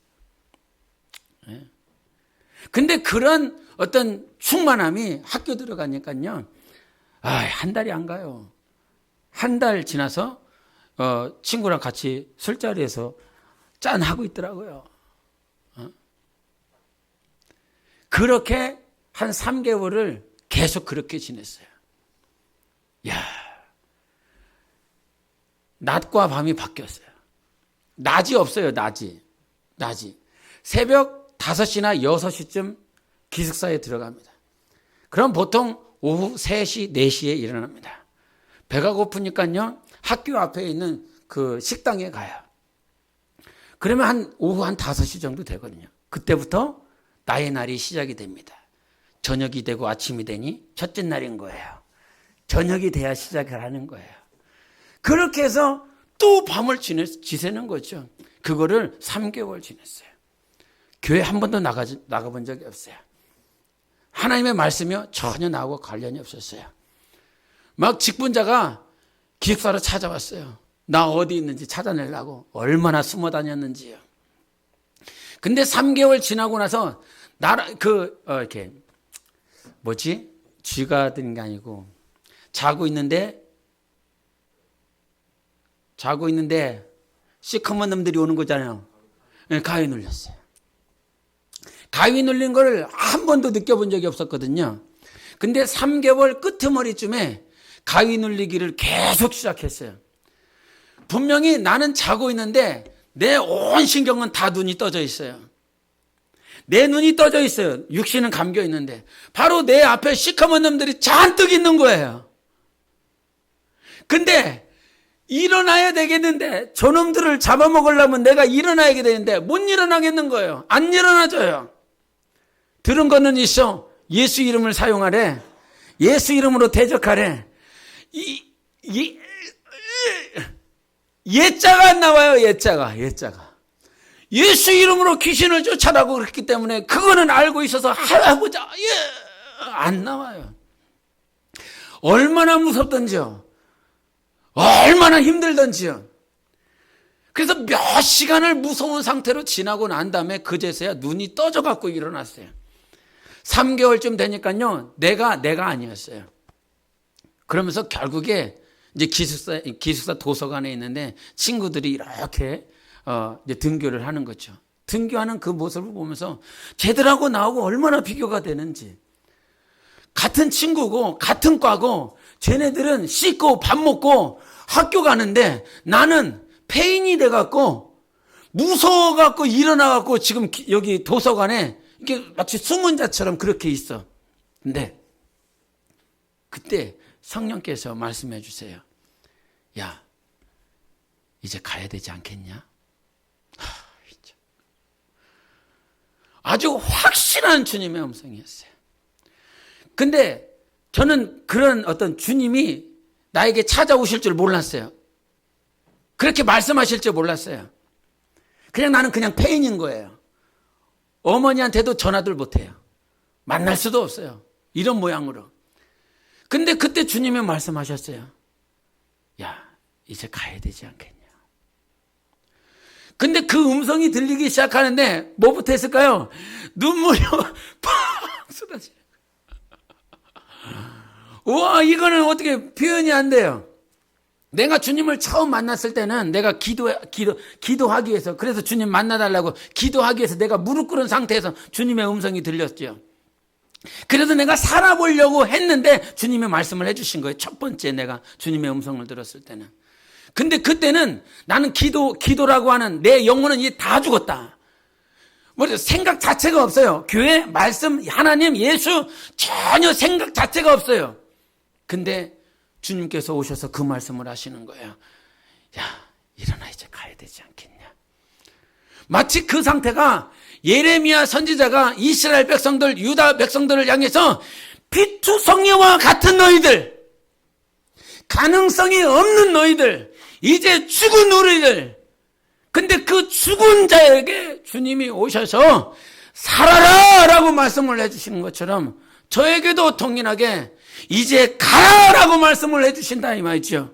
근데 그런 어떤 충만함이 학교 들어가니까요, 한 달이 안 가요. 한 달 지나서 친구랑 같이 술자리에서 짠 하고 있더라고요. 그렇게 한 3개월을 계속 그렇게 지냈어요. 야, 낮과 밤이 바뀌었어요. 낮이 없어요, 낮이. 새벽 5시나 6시쯤 기숙사에 들어갑니다. 그럼 보통 오후 3시, 4시에 일어납니다. 배가 고프니까요, 학교 앞에 있는 그 식당에 가요. 그러면 오후 한 5시 정도 되거든요. 그때부터 나의 날이 시작이 됩니다. 저녁이 되고 아침이 되니 첫째 날인 거예요. 저녁이 돼야 시작을 하는 거예요. 그렇게 해서 또 밤을 지새는 거죠. 그거를 3개월 지냈어요. 교회 한 번도 나가본 적이 없어요. 하나님의 말씀이요, 전혀 나하고 관련이 없었어요. 막 직분자가 기숙사로 찾아왔어요. 나 어디 있는지 찾아내려고. 얼마나 숨어 다녔는지요. 근데 3개월 지나고 나서 이렇게 쥐가 드는 게 아니고 자고 있는데 시커먼 놈들이 오는 거잖아요. 가위 눌렸어요. 가위 눌린 걸 한 번도 느껴본 적이 없었거든요. 근데 3개월 끄트머리쯤에 가위 눌리기를 계속 시작했어요. 분명히 나는 자고 있는데 내 온 신경은 다 눈이 떠져 있어요. 내 눈이 떠져 있어요. 육신은 감겨 있는데 바로 내 앞에 시커먼 놈들이 잔뜩 있는 거예요. 근데 일어나야 되겠는데, 저놈들을 잡아먹으려면 내가 일어나야 되는데 못 일어나겠는 거예요. 안 일어나져요. 들은 거는 있어. 예수 이름을 사용하래. 예수 이름으로 대적하래. 예자가 안 나와요. 예자가. 예수 이름으로 귀신을 쫓아라고 그랬기 때문에 그거는 알고 있어서 해보자. 안 나와요. 얼마나 무섭던지요. 얼마나 힘들던지요. 그래서 몇 시간을 무서운 상태로 지나고 난 다음에 그제서야 눈이 떠져갖고 일어났어요. 3개월쯤 되니까요, 내가 아니었어요. 그러면서 결국에 이제 기숙사 도서관에 있는데 친구들이 이렇게 이제 등교를 하는 거죠. 등교하는 그 모습을 보면서 쟤들하고 나하고 얼마나 비교가 되는지. 같은 친구고 같은 과고 쟤네들은 씻고 밥 먹고 학교 가는데 나는 폐인이 돼갖고 무서워갖고 일어나갖고 지금 여기 도서관에 이렇게 마치 숨은 자처럼 그렇게 있어. 근데 그때 성령께서 말씀해 주세요. 야, 이제 가야 되지 않겠냐? 아주 확실한 주님의 음성이었어요. 근데 저는 그런 어떤 주님이 나에게 찾아오실 줄 몰랐어요. 그렇게 말씀하실 줄 몰랐어요. 나는 그냥 폐인인 거예요. 어머니한테도 전화들 못해요. 만날 수도 없어요. 이런 모양으로. 근데 그때 주님이 말씀하셨어요. 야, 이제 가야 되지 않겠냐. 근데 그 음성이 들리기 시작하는데 뭐부터 했을까요? 눈물이 팍 쏟아져요. 우와, 이거는 어떻게 표현이 안 돼요. 내가 주님을 처음 만났을 때는 내가 기도하기 위해서, 그래서 주님 만나달라고 기도하기 위해서 내가 무릎 꿇은 상태에서 주님의 음성이 들렸죠. 그래서 내가 살아보려고 했는데 주님의 말씀을 해주신 거예요. 첫 번째 내가 주님의 음성을 들었을 때는. 근데 그때는 나는 기도라고 하는 내 영혼은 이제 다 죽었다. 뭐 생각 자체가 없어요. 교회, 말씀, 하나님, 예수 전혀 생각 자체가 없어요. 근데 주님께서 오셔서 그 말씀을 하시는 거예요. 야, 일어나 이제 가야 되지 않겠냐. 마치 그 상태가 예레미야 선지자가 이스라엘 백성들, 유다 백성들을 향해서 피투성이와 같은 너희들, 가능성이 없는 너희들, 이제 죽은 너희들. 근데 그 죽은 자에게 주님이 오셔서 살아라 라고 말씀을 해주시는 것처럼 저에게도 동일하게 이제 가라라고 말씀을 해주신다 이 말이죠.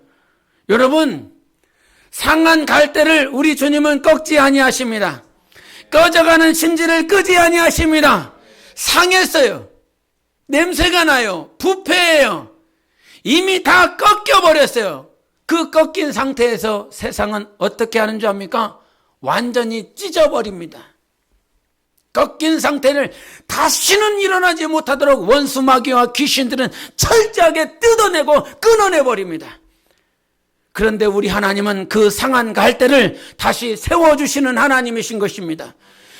여러분, 상한 갈대를 우리 주님은 꺾지 아니하십니다. 꺼져가는 심지를 끄지 아니하십니다. 상했어요. 냄새가 나요. 부패해요. 이미 다 꺾여버렸어요. 그 꺾인 상태에서 세상은 어떻게 하는 줄 압니까? 완전히 찢어버립니다. 꺾인 상태를 다시는 일어나지 못하도록 원수 마귀와 귀신들은 철저하게 뜯어내고 끊어내버립니다. 그런데 우리 하나님은 그 상한 갈대를 다시 세워주시는 하나님이신 것입니다.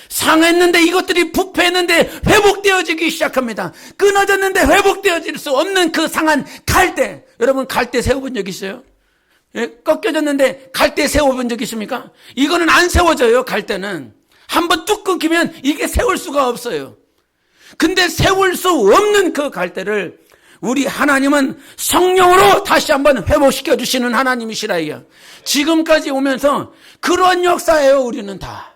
상했는데 이것들이 부패했는데 회복되어지기 시작합니다. 끊어졌는데 회복되어질 수 없는 그 상한 갈대. 여러분 갈대 세워본 적 있어요? 예? 꺾여졌는데 갈대 세워본 적 있습니까? 이거는 안 세워져요. 갈대는 한번 뚝 끊기면 이게 세울 수가 없어요. 근데 세울 수 없는 그 갈대를 우리 하나님은 성령으로 다시 한번 회복시켜 주시는 하나님이시라요. 지금까지 오면서 그런 역사예요. 우리는 다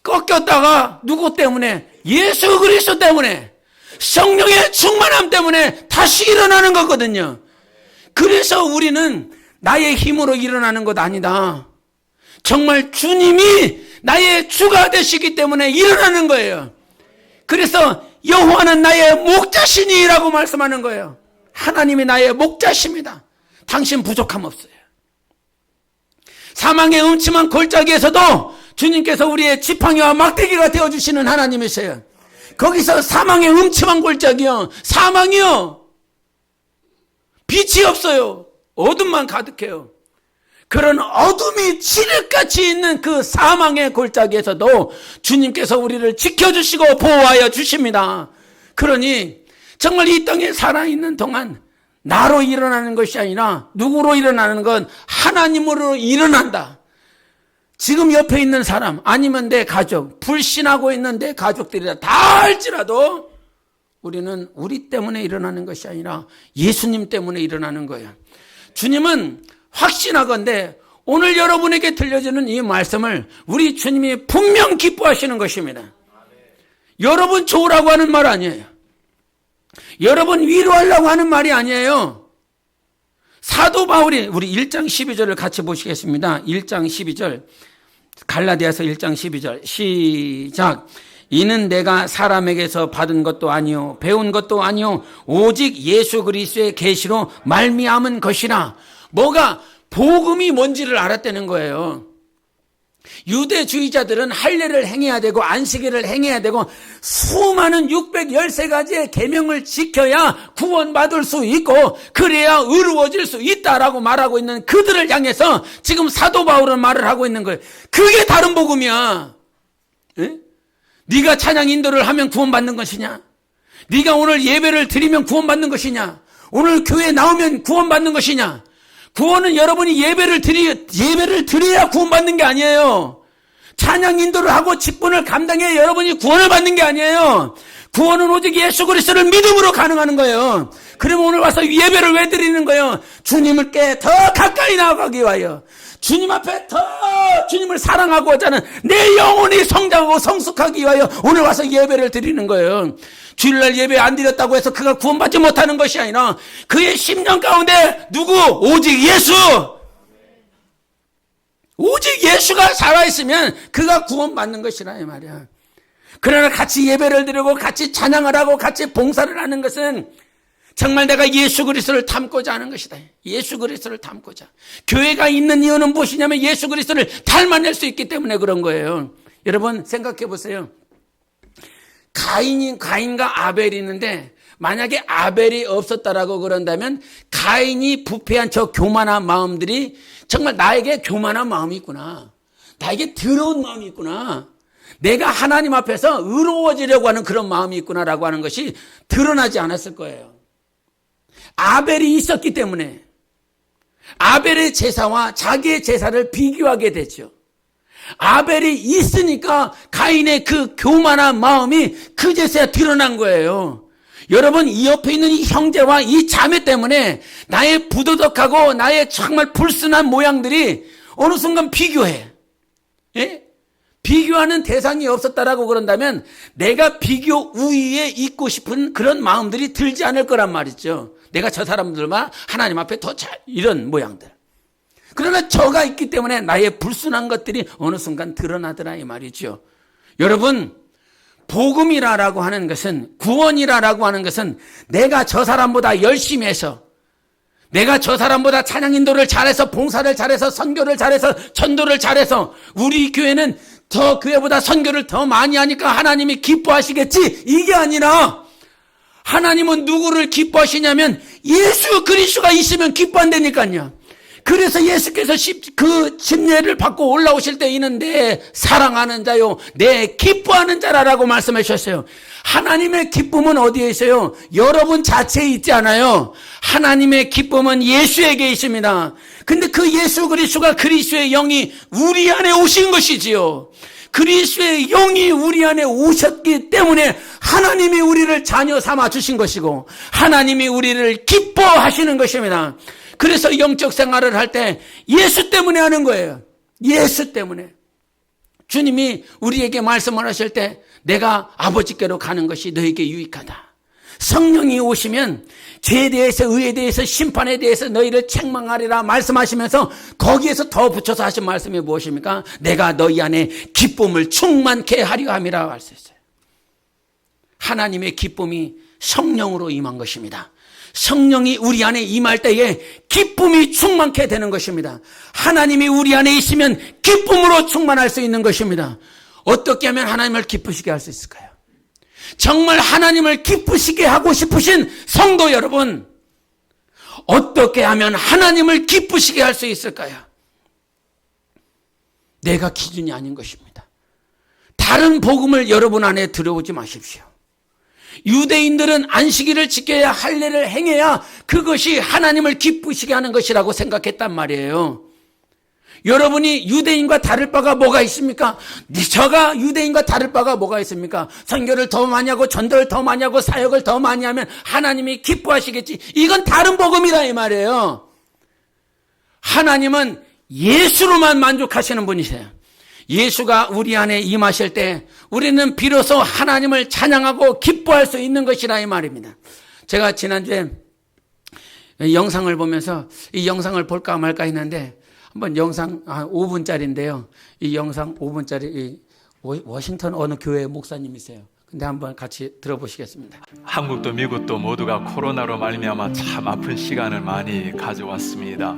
꺾였다가 누구 때문에? 예수 그리스도 때문에, 성령의 충만함 때문에 다시 일어나는 거거든요. 그래서 우리는 나의 힘으로 일어나는 것 아니다. 정말 주님이 나의 주가 되시기 때문에 일어나는 거예요. 그래서 여호와는 나의 목자시니라고 말씀하는 거예요. 하나님이 나의 목자십니다. 당신 부족함 없어요. 사망의 음침한 골짜기에서도 주님께서 우리의 지팡이와 막대기가 되어주시는 하나님이세요. 거기서 사망의 음침한 골짜기요, 사망이요, 빛이 없어요. 어둠만 가득해요. 그런 어둠이 칠흑같이 있는 그 사망의 골짜기에서도 주님께서 우리를 지켜주시고 보호하여 주십니다. 그러니 정말 이 땅에 살아있는 동안 나로 일어나는 것이 아니라 누구로 일어나는 건 하나님으로 일어난다. 지금 옆에 있는 사람, 아니면 내 가족, 불신하고 있는 내 가족들이라 다 할지라도 우리는 우리 때문에 일어나는 것이 아니라 예수님 때문에 일어나는 거예요. 주님은 확신하건대 오늘 여러분에게 들려주는 이 말씀을 우리 주님이 분명 기뻐하시는 것입니다. 여러분 좋으라고 하는 말 아니에요. 여러분 위로하려고 하는 말이 아니에요. 사도 바울이, 우리 1장 12절을 같이 보시겠습니다. 1장 12절, 갈라디아서 1장 12절 시작. 이는 내가 사람에게서 받은 것도 아니요 배운 것도 아니요 오직 예수 그리스도의 계시로 말미암은 것이라. 뭐가? 복음이 뭔지를 알았다는 거예요. 유대주의자들은 할례를 행해야 되고 안식일을 행해야 되고 수많은 613가지의 계명을 지켜야 구원받을 수 있고 그래야 의로워질 수 있다라고 말하고 있는 그들을 향해서 지금 사도 바울은 말을 하고 있는 거예요. 그게 다른 복음이야. 에? 네가 찬양 인도를 하면 구원받는 것이냐? 네가 오늘 예배를 드리면 구원받는 것이냐? 오늘 교회에 나오면 구원받는 것이냐? 구원은 여러분이 예배를 드려야 구원받는 게 아니에요. 찬양 인도를 하고 직분을 감당해 여러분이 구원을 받는 게 아니에요. 구원은 오직 예수 그리스도를 믿음으로 가능하는 거예요. 그러면 오늘 와서 예배를 왜 드리는 거예요? 주님께 더 가까이 나아가기 위하여, 주님 앞에 더 주님을 사랑하고자 하는 내 영혼이 성장하고 성숙하기 위하여 오늘 와서 예배를 드리는 거예요. 주일날 예배 안 드렸다고 해서 그가 구원받지 못하는 것이 아니라 그의 심령 가운데 누구? 오직 예수! 오직 예수가 살아있으면 그가 구원받는 것이라 이 말이야. 그러나 같이 예배를 드리고 같이 찬양을 하고 같이 봉사를 하는 것은 정말 내가 예수 그리스도를 닮고자 하는 것이다. 예수 그리스도를 닮고자. 교회가 있는 이유는 무엇이냐면 예수 그리스도를 닮아낼 수 있기 때문에 그런 거예요. 여러분 생각해 보세요. 가인과 아벨이 있는데 만약에 아벨이 없었다라고 그런다면 가인이 부패한 저 교만한 마음들이 정말 나에게 교만한 마음이 있구나. 나에게 더러운 마음이 있구나. 내가 하나님 앞에서 의로워지려고 하는 그런 마음이 있구나라고 하는 것이 드러나지 않았을 거예요. 아벨이 있었기 때문에 아벨의 제사와 자기의 제사를 비교하게 되죠. 아벨이 있으니까 가인의 그 교만한 마음이 그제서야 드러난 거예요. 여러분 이 옆에 있는 이 형제와 이 자매 때문에 나의 부도덕하고 나의 정말 불순한 모양들이 어느 순간 비교해. 예? 비교하는 대상이 없었다라고 그런다면 내가 비교 우위에 있고 싶은 그런 마음들이 들지 않을 거란 말이죠. 내가 저 사람들만 하나님 앞에 더 잘 이런 모양들. 그러나 저가 있기 때문에 나의 불순한 것들이 어느 순간 드러나더라 이 말이죠. 여러분 복음이라고 하는 것은 구원이라고 하는 것은 내가 저 사람보다 열심히 해서 내가 저 사람보다 찬양 인도를 잘해서 봉사를 잘해서 선교를 잘해서 전도를 잘해서 우리 교회는 더 교회보다 선교를 더 많이 하니까 하나님이 기뻐하시겠지 이게 아니라 하나님은 누구를 기뻐하시냐면 예수 그리스도가 있으면 기뻐한다니까요. 그래서 예수께서 그 침례를 받고 올라오실 때 이는 내 사랑하는 자요 내 기뻐하는 자라라고 말씀해 주셨어요. 하나님의 기쁨은 어디에 있어요? 여러분 자체에 있지 않아요. 하나님의 기쁨은 예수에게 있습니다. 근데 그 예수 그리스도가 그리스도의 영이 우리 안에 오신 것이지요. 그리스도의 영이 우리 안에 오셨기 때문에 하나님이 우리를 자녀 삼아 주신 것이고 하나님이 우리를 기뻐하시는 것입니다. 그래서 영적 생활을 할 때 예수 때문에 하는 거예요. 예수 때문에. 주님이 우리에게 말씀을 하실 때 내가 아버지께로 가는 것이 너에게 유익하다. 성령이 오시면 죄에 대해서 의에 대해서 심판에 대해서 너희를 책망하리라 말씀하시면서 거기에서 더 붙여서 하신 말씀이 무엇입니까? 내가 너희 안에 기쁨을 충만케 하려 함이라 할 수 있어요. 하나님의 기쁨이 성령으로 임한 것입니다. 성령이 우리 안에 임할 때에 기쁨이 충만케 되는 것입니다. 하나님이 우리 안에 있으면 기쁨으로 충만할 수 있는 것입니다. 어떻게 하면 하나님을 기쁘시게 할 수 있을까요? 정말 하나님을 기쁘시게 하고 싶으신 성도 여러분, 어떻게 하면 하나님을 기쁘시게 할 수 있을까요? 내가 기준이 아닌 것입니다. 다른 복음을 여러분 안에 들어오지 마십시오. 유대인들은 안식일을 지켜야 할례를 행해야 그것이 하나님을 기쁘시게 하는 것이라고 생각했단 말이에요. 여러분이 유대인과 다를 바가 뭐가 있습니까? 저가 유대인과 다를 바가 뭐가 있습니까? 선교를 더 많이 하고 전도를 더 많이 하고 사역을 더 많이 하면 하나님이 기뻐하시겠지. 이건 다른 복음이다 이 말이에요. 하나님은 예수로만 만족하시는 분이세요. 예수가 우리 안에 임하실 때 우리는 비로소 하나님을 찬양하고 기뻐할 수 있는 것이라 이 말입니다. 제가 지난주에 영상을 보면서 이 영상을 볼까 말까 했는데 한번 영상 5분짜리인데요. 이 영상 5분짜리 워싱턴 어느 교회 목사님이세요. 근데 한번 같이 들어보시겠습니다. 한국도 미국도 모두가 코로나로 말미암아 참 아픈 시간을 많이 가져왔습니다.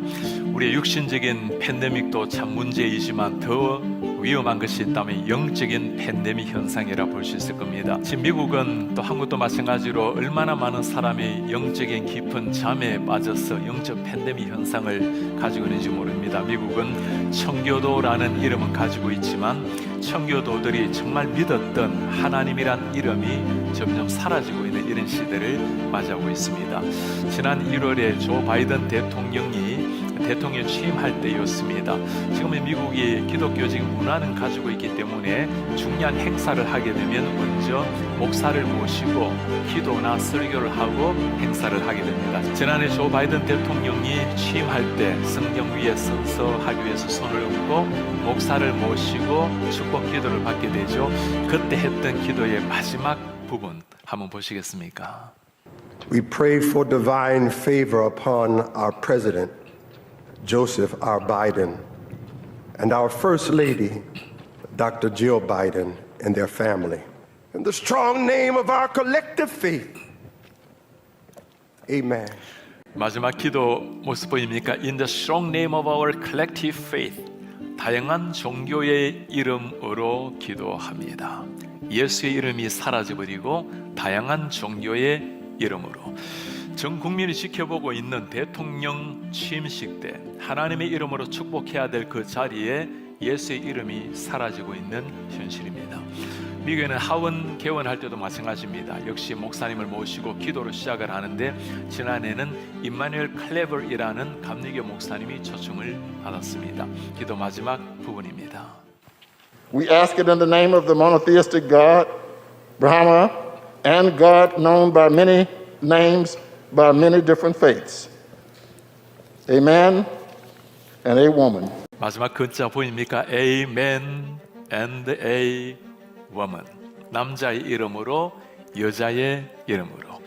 우리의 육신적인 팬데믹도 참 문제이지만 더 위험한 것이 있다면 영적인 팬데믹 현상이라 볼 수 있을 겁니다. 지금 미국은 또 한국도 마찬가지로 얼마나 많은 사람이 영적인 깊은 잠에 빠져서 영적 팬데믹 현상을 가지고 있는지 모릅니다. 미국은 청교도라는 이름은 가지고 있지만 청교도들이 정말 믿었던 하나님이란 이름이 점점 사라지고 있는 이런 시대를 맞이하고 있습니다. 지난 1월에 조 바이든 대통령이 대통령 취임할 때였습니다. 지금의 미국이 기독교적 문화는 가지고 있기 때문에 중요한 행사를 하게 되면 먼저 목사를 모시고 기도나 설교를 하고 행사를 하게 됩니다. 지난해 조 바이든 대통령이 취임할 때 성경 위에 서서 하기 위해서 손을 얹고 목사를 모시고 축복 기도를 받게 되죠. 그때 했던 기도의 마지막 부분 한번 보시겠습니까? We pray for divine favor upon our president, Joseph R. Biden, and our First Lady, Dr. Jill Biden, and their family. In the strong name of our collective faith, Amen. 마지막 기도 모습 보입니까? In the strong name of our collective faith. 다양한 종교의 이름으로 기도합니다. 예수의 이름이 사라져버리고 다양한 종교의 이름으로 전 국민이 지켜보고 있는 대통령 취임식 때 하나님의 이름으로 축복해야 될 그 자리에 예수의 이름이 사라지고 있는 현실입니다. 미국에는 하원 개원할 때도 마찬가지입니다. 역시 목사님을 모시고 기도로 시작을 하는데 지난해는 임마누엘 클레버이라는 감리교 목사님이 초청을 받았습니다. 기도 마지막 부분입니다. We ask it in the name of the monotheistic God, Brahma, and God known by many names, by many different faiths. A man and a woman. 마지막 글자 보입니까? A man and a woman. 남자의 이름으로 여자의 이름으로.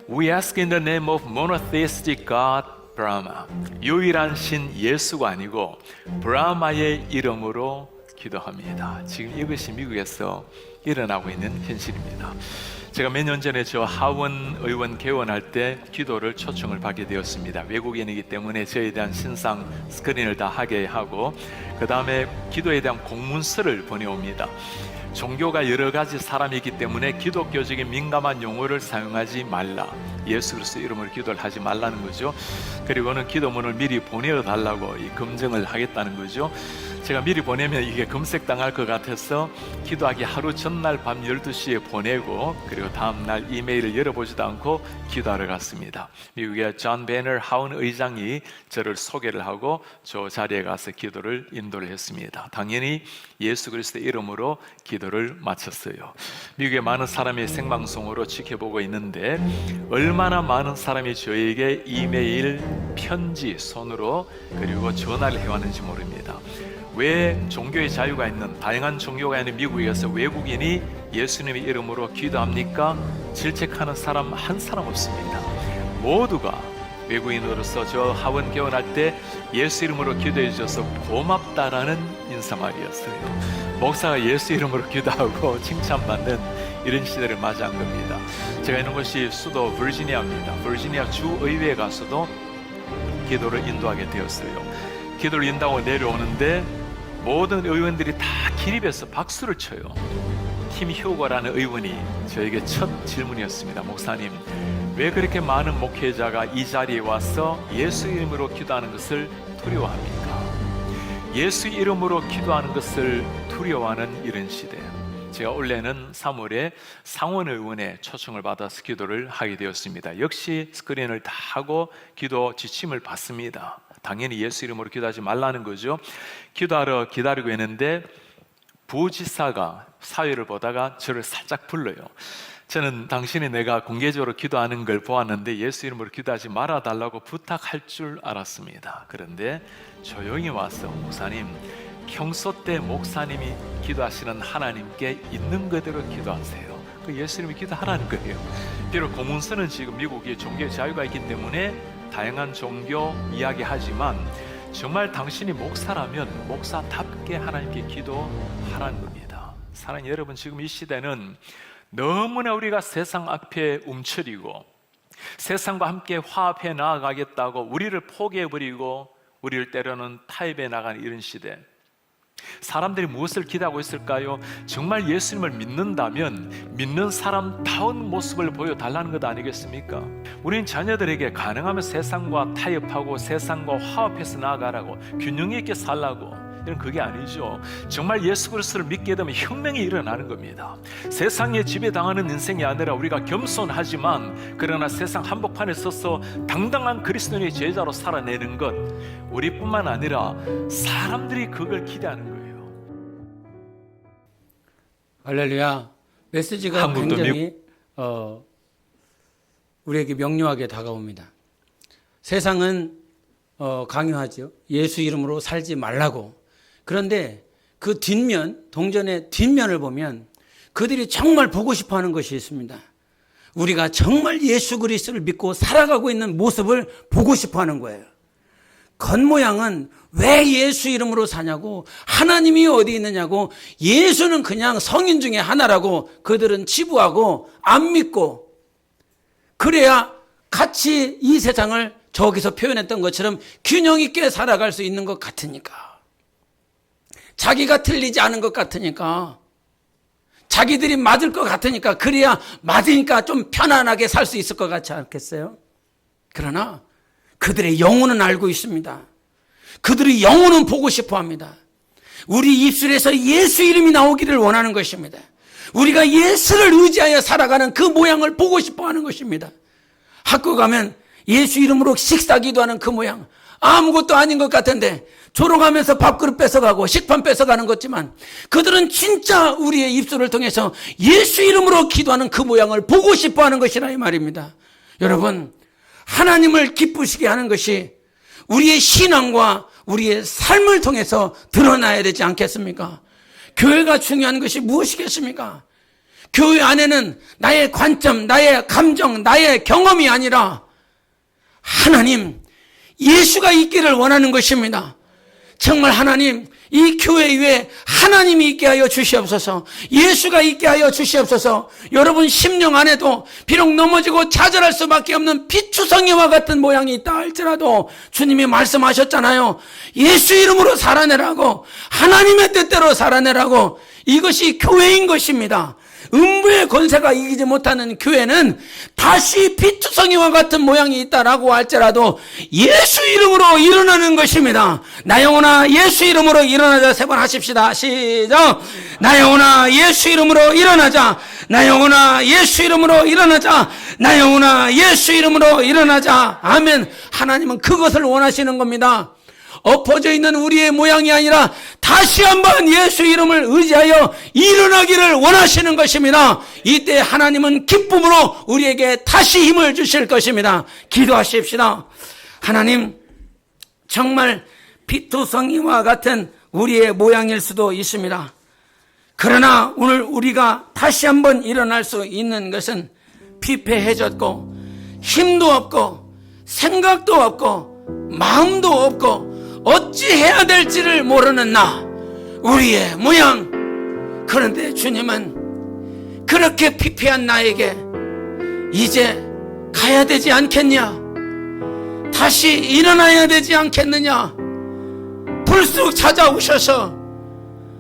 We ask in the name of monotheistic God, Brahma. 유일한 신 예수가 아니고 브라마의 이름으로 기도합니다. 지금 이것이 미국에서 일어나고 있는 현실입니다. 제가 몇 년 전에 저 하원 의원 개원할 때 기도를 초청을 받게 되었습니다. 외국인이기 때문에 저에 대한 신상 스크린을 다 하게 하고 그 다음에 기도에 대한 공문서를 보내옵니다. 종교가 여러 가지 사람이 있기 때문에 기독교적인 민감한 용어를 사용하지 말라. 예수 그리스도 이름으로 기도를 하지 말라는 거죠. 그리고는 기도문을 미리 보내달라고 검증을 하겠다는 거죠. 제가 미리 보내면 이게 검색당할 것 같아서 기도하기 하루 전날 밤 12시에 보내고 그리고 다음날 이메일을 열어보지도 않고 기도하러 갔습니다. 미국의 존 베너 하원 의장이 저를 소개를 하고 저 자리에 가서 기도를 인도를 했습니다. 당연히 예수 그리스도의 이름으로 기도를 마쳤어요. 미국의 많은 사람이 생방송으로 지켜보고 있는데 얼마나 많은 사람이 저에게 이메일, 편지, 손으로 그리고 전화를 해왔는지 모릅니다. 왜 종교의 자유가 있는 다양한 종교가 있는 미국에서 외국인이 예수님의 이름으로 기도합니까? 질책하는 사람 한 사람 없습니다. 모두가 외국인으로서 저 하원 개원할 때 예수 이름으로 기도해 주셔서 고맙다라는 인사말이었어요. 목사가 예수 이름으로 기도하고 칭찬받는 이런 시대를 맞이한 겁니다. 제가 있는 곳이 수도 버지니아입니다. 버지니아 주의회에 가서도 기도를 인도하게 되었어요. 기도를 인도하고 내려오는데 모든 의원들이 다 기립해서 박수를 쳐요. 팀 휴거라는 의원이 저에게 첫 질문이었습니다. 목사님, 왜 그렇게 많은 목회자가 이 자리에 와서 예수 이름으로 기도하는 것을 두려워합니까? 예수 이름으로 기도하는 것을 두려워하는 이런 시대. 제가 올해는 3월에 상원의원에 초청을 받아서 기도를 하게 되었습니다. 역시 스크린을 다 하고 기도 지침을 받습니다. 당연히 예수 이름으로 기도하지 말라는 거죠. 기도하러 기다리고 있는데 부지사가 사회를 보다가 저를 살짝 불러요. 저는 당신이 내가 공개적으로 기도하는 걸 보았는데 예수 이름으로 기도하지 말아달라고 부탁할 줄 알았습니다. 그런데 조용히 와서 목사님, 평소 때 목사님이 기도하시는 하나님께 있는 그대로 기도하세요. 그 예수 이름으로 기도하라는 거예요. 비록 공문서는 지금 미국에 종교의 자유가 있기 때문에 다양한 종교 이야기하지만 정말 당신이 목사라면 목사답게 하나님께 기도하라는 겁니다. 사랑하는 여러분, 지금 이 시대는 너무나 우리가 세상 앞에 움츠리고 세상과 함께 화합해 나아가겠다고 우리를 포기해버리고 우리를 때로는 타협해 나가는 이런 시대. 사람들이 무엇을 기대하고 있을까요? 정말 예수님을 믿는다면 믿는 사람다운 모습을 보여달라는 것 아니겠습니까? 우리는 자녀들에게 가능하면 세상과 타협하고 세상과 화합해서 나아가라고, 균형 있게 살라고, 이런 그게 아니죠. 정말 예수 그리스도를 믿게 되면 혁명이 일어나는 겁니다. 세상에 지배당하는 인생이 아니라 우리가 겸손하지만 그러나 세상 한복판에 서서 당당한 그리스도인의 제자로 살아내는 것, 우리뿐만 아니라 사람들이 그걸 기대하는 거예요. 할렐루야. 메시지가 굉장히 우리에게 명료하게 다가옵니다. 세상은 강요하죠. 예수 이름으로 살지 말라고. 그런데 그 뒷면, 동전의 뒷면을 보면 그들이 정말 보고 싶어하는 것이 있습니다. 우리가 정말 예수 그리스도를 믿고 살아가고 있는 모습을 보고 싶어하는 거예요. 겉모양은 왜 예수 이름으로 사냐고, 하나님이 어디 있느냐고, 예수는 그냥 성인 중에 하나라고 그들은 치부하고 안 믿고, 그래야 같이 이 세상을 저기서 표현했던 것처럼 균형 있게 살아갈 수 있는 것 같으니까, 자기가 틀리지 않은 것 같으니까, 자기들이 맞을 것 같으니까, 그래야 맞으니까 좀 편안하게 살 수 있을 것 같지 않겠어요? 그러나 그들의 영혼은 알고 있습니다. 그들의 영혼은 보고 싶어 합니다. 우리 입술에서 예수 이름이 나오기를 원하는 것입니다. 우리가 예수를 의지하여 살아가는 그 모양을 보고 싶어 하는 것입니다. 학교 가면 예수 이름으로 식사 기도하는 그 모양, 아무것도 아닌 것 같은데 졸업하면서 밥그릇 뺏어가고 식판 뺏어가는 것지만, 그들은 진짜 우리의 입술을 통해서 예수 이름으로 기도하는 그 모양을 보고 싶어 하는 것이라 이 말입니다. 여러분, 하나님을 기쁘시게 하는 것이 우리의 신앙과 우리의 삶을 통해서 드러나야 되지 않겠습니까? 교회가 중요한 것이 무엇이겠습니까? 교회 안에는 나의 관점, 나의 감정, 나의 경험이 아니라 하나님, 예수가 있기를 원하는 것입니다. 정말 하나님, 이 교회 위에 하나님이 있게 하여 주시옵소서, 예수가 있게 하여 주시옵소서. 여러분 심령 안에도 비록 넘어지고 좌절할 수밖에 없는 비추성이와 같은 모양이 있다 할지라도 주님이 말씀하셨잖아요. 예수 이름으로 살아내라고, 하나님의 뜻대로 살아내라고. 이것이 교회인 것입니다. 음부의 권세가 이기지 못하는 교회는 다시 비투성이와 같은 모양이 있다라고 할지라도 예수 이름으로 일어나는 것입니다. 나 영혼아 예수 이름으로 일어나자. 3번 하십시다. 시작. 나 영혼아 예수 이름으로 일어나자. 나 영혼아 예수 이름으로 일어나자. 나 영혼아 예수 이름으로 일어나자. 아멘. 하나님은 그것을 원하시는 겁니다. 엎어져 있는 우리의 모양이 아니라 다시 한번 예수 이름을 의지하여 일어나기를 원하시는 것입니다. 이때 하나님은 기쁨으로 우리에게 다시 힘을 주실 것입니다. 기도하십시다. 하나님, 정말 피투성이와 같은 우리의 모양일 수도 있습니다. 그러나 오늘 우리가 다시 한번 일어날 수 있는 것은 피폐해졌고 힘도 없고 생각도 없고 마음도 없고 어찌 해야 될지를 모르는 나, 우리의 모양. 그런데 주님은 그렇게 피폐한 나에게 이제 가야 되지 않겠냐, 다시 일어나야 되지 않겠느냐, 불쑥 찾아오셔서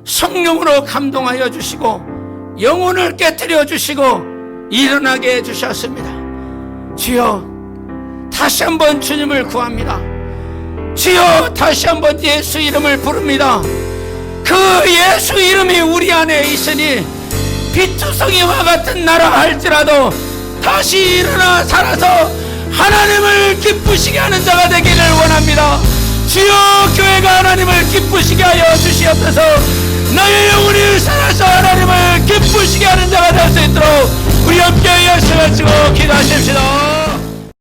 성령으로 감동하여 주시고 영혼을 깨뜨려 주시고 일어나게 해주셨습니다. 주여, 다시 한번 주님을 구합니다. 주여, 다시 한번 예수 이름을 부릅니다. 그 예수 이름이 우리 안에 있으니 비투성이와 같은 나라 할지라도 다시 일어나 살아서 하나님을 기쁘시게 하는 자가 되기를 원합니다. 주여, 교회가 하나님을 기쁘시게 하여 주시옵소서. 나의 영혼이 살아서 하나님을 기쁘시게 하는 자가 될 수 있도록 우리 함께 열심히 외치고 기도하십시다.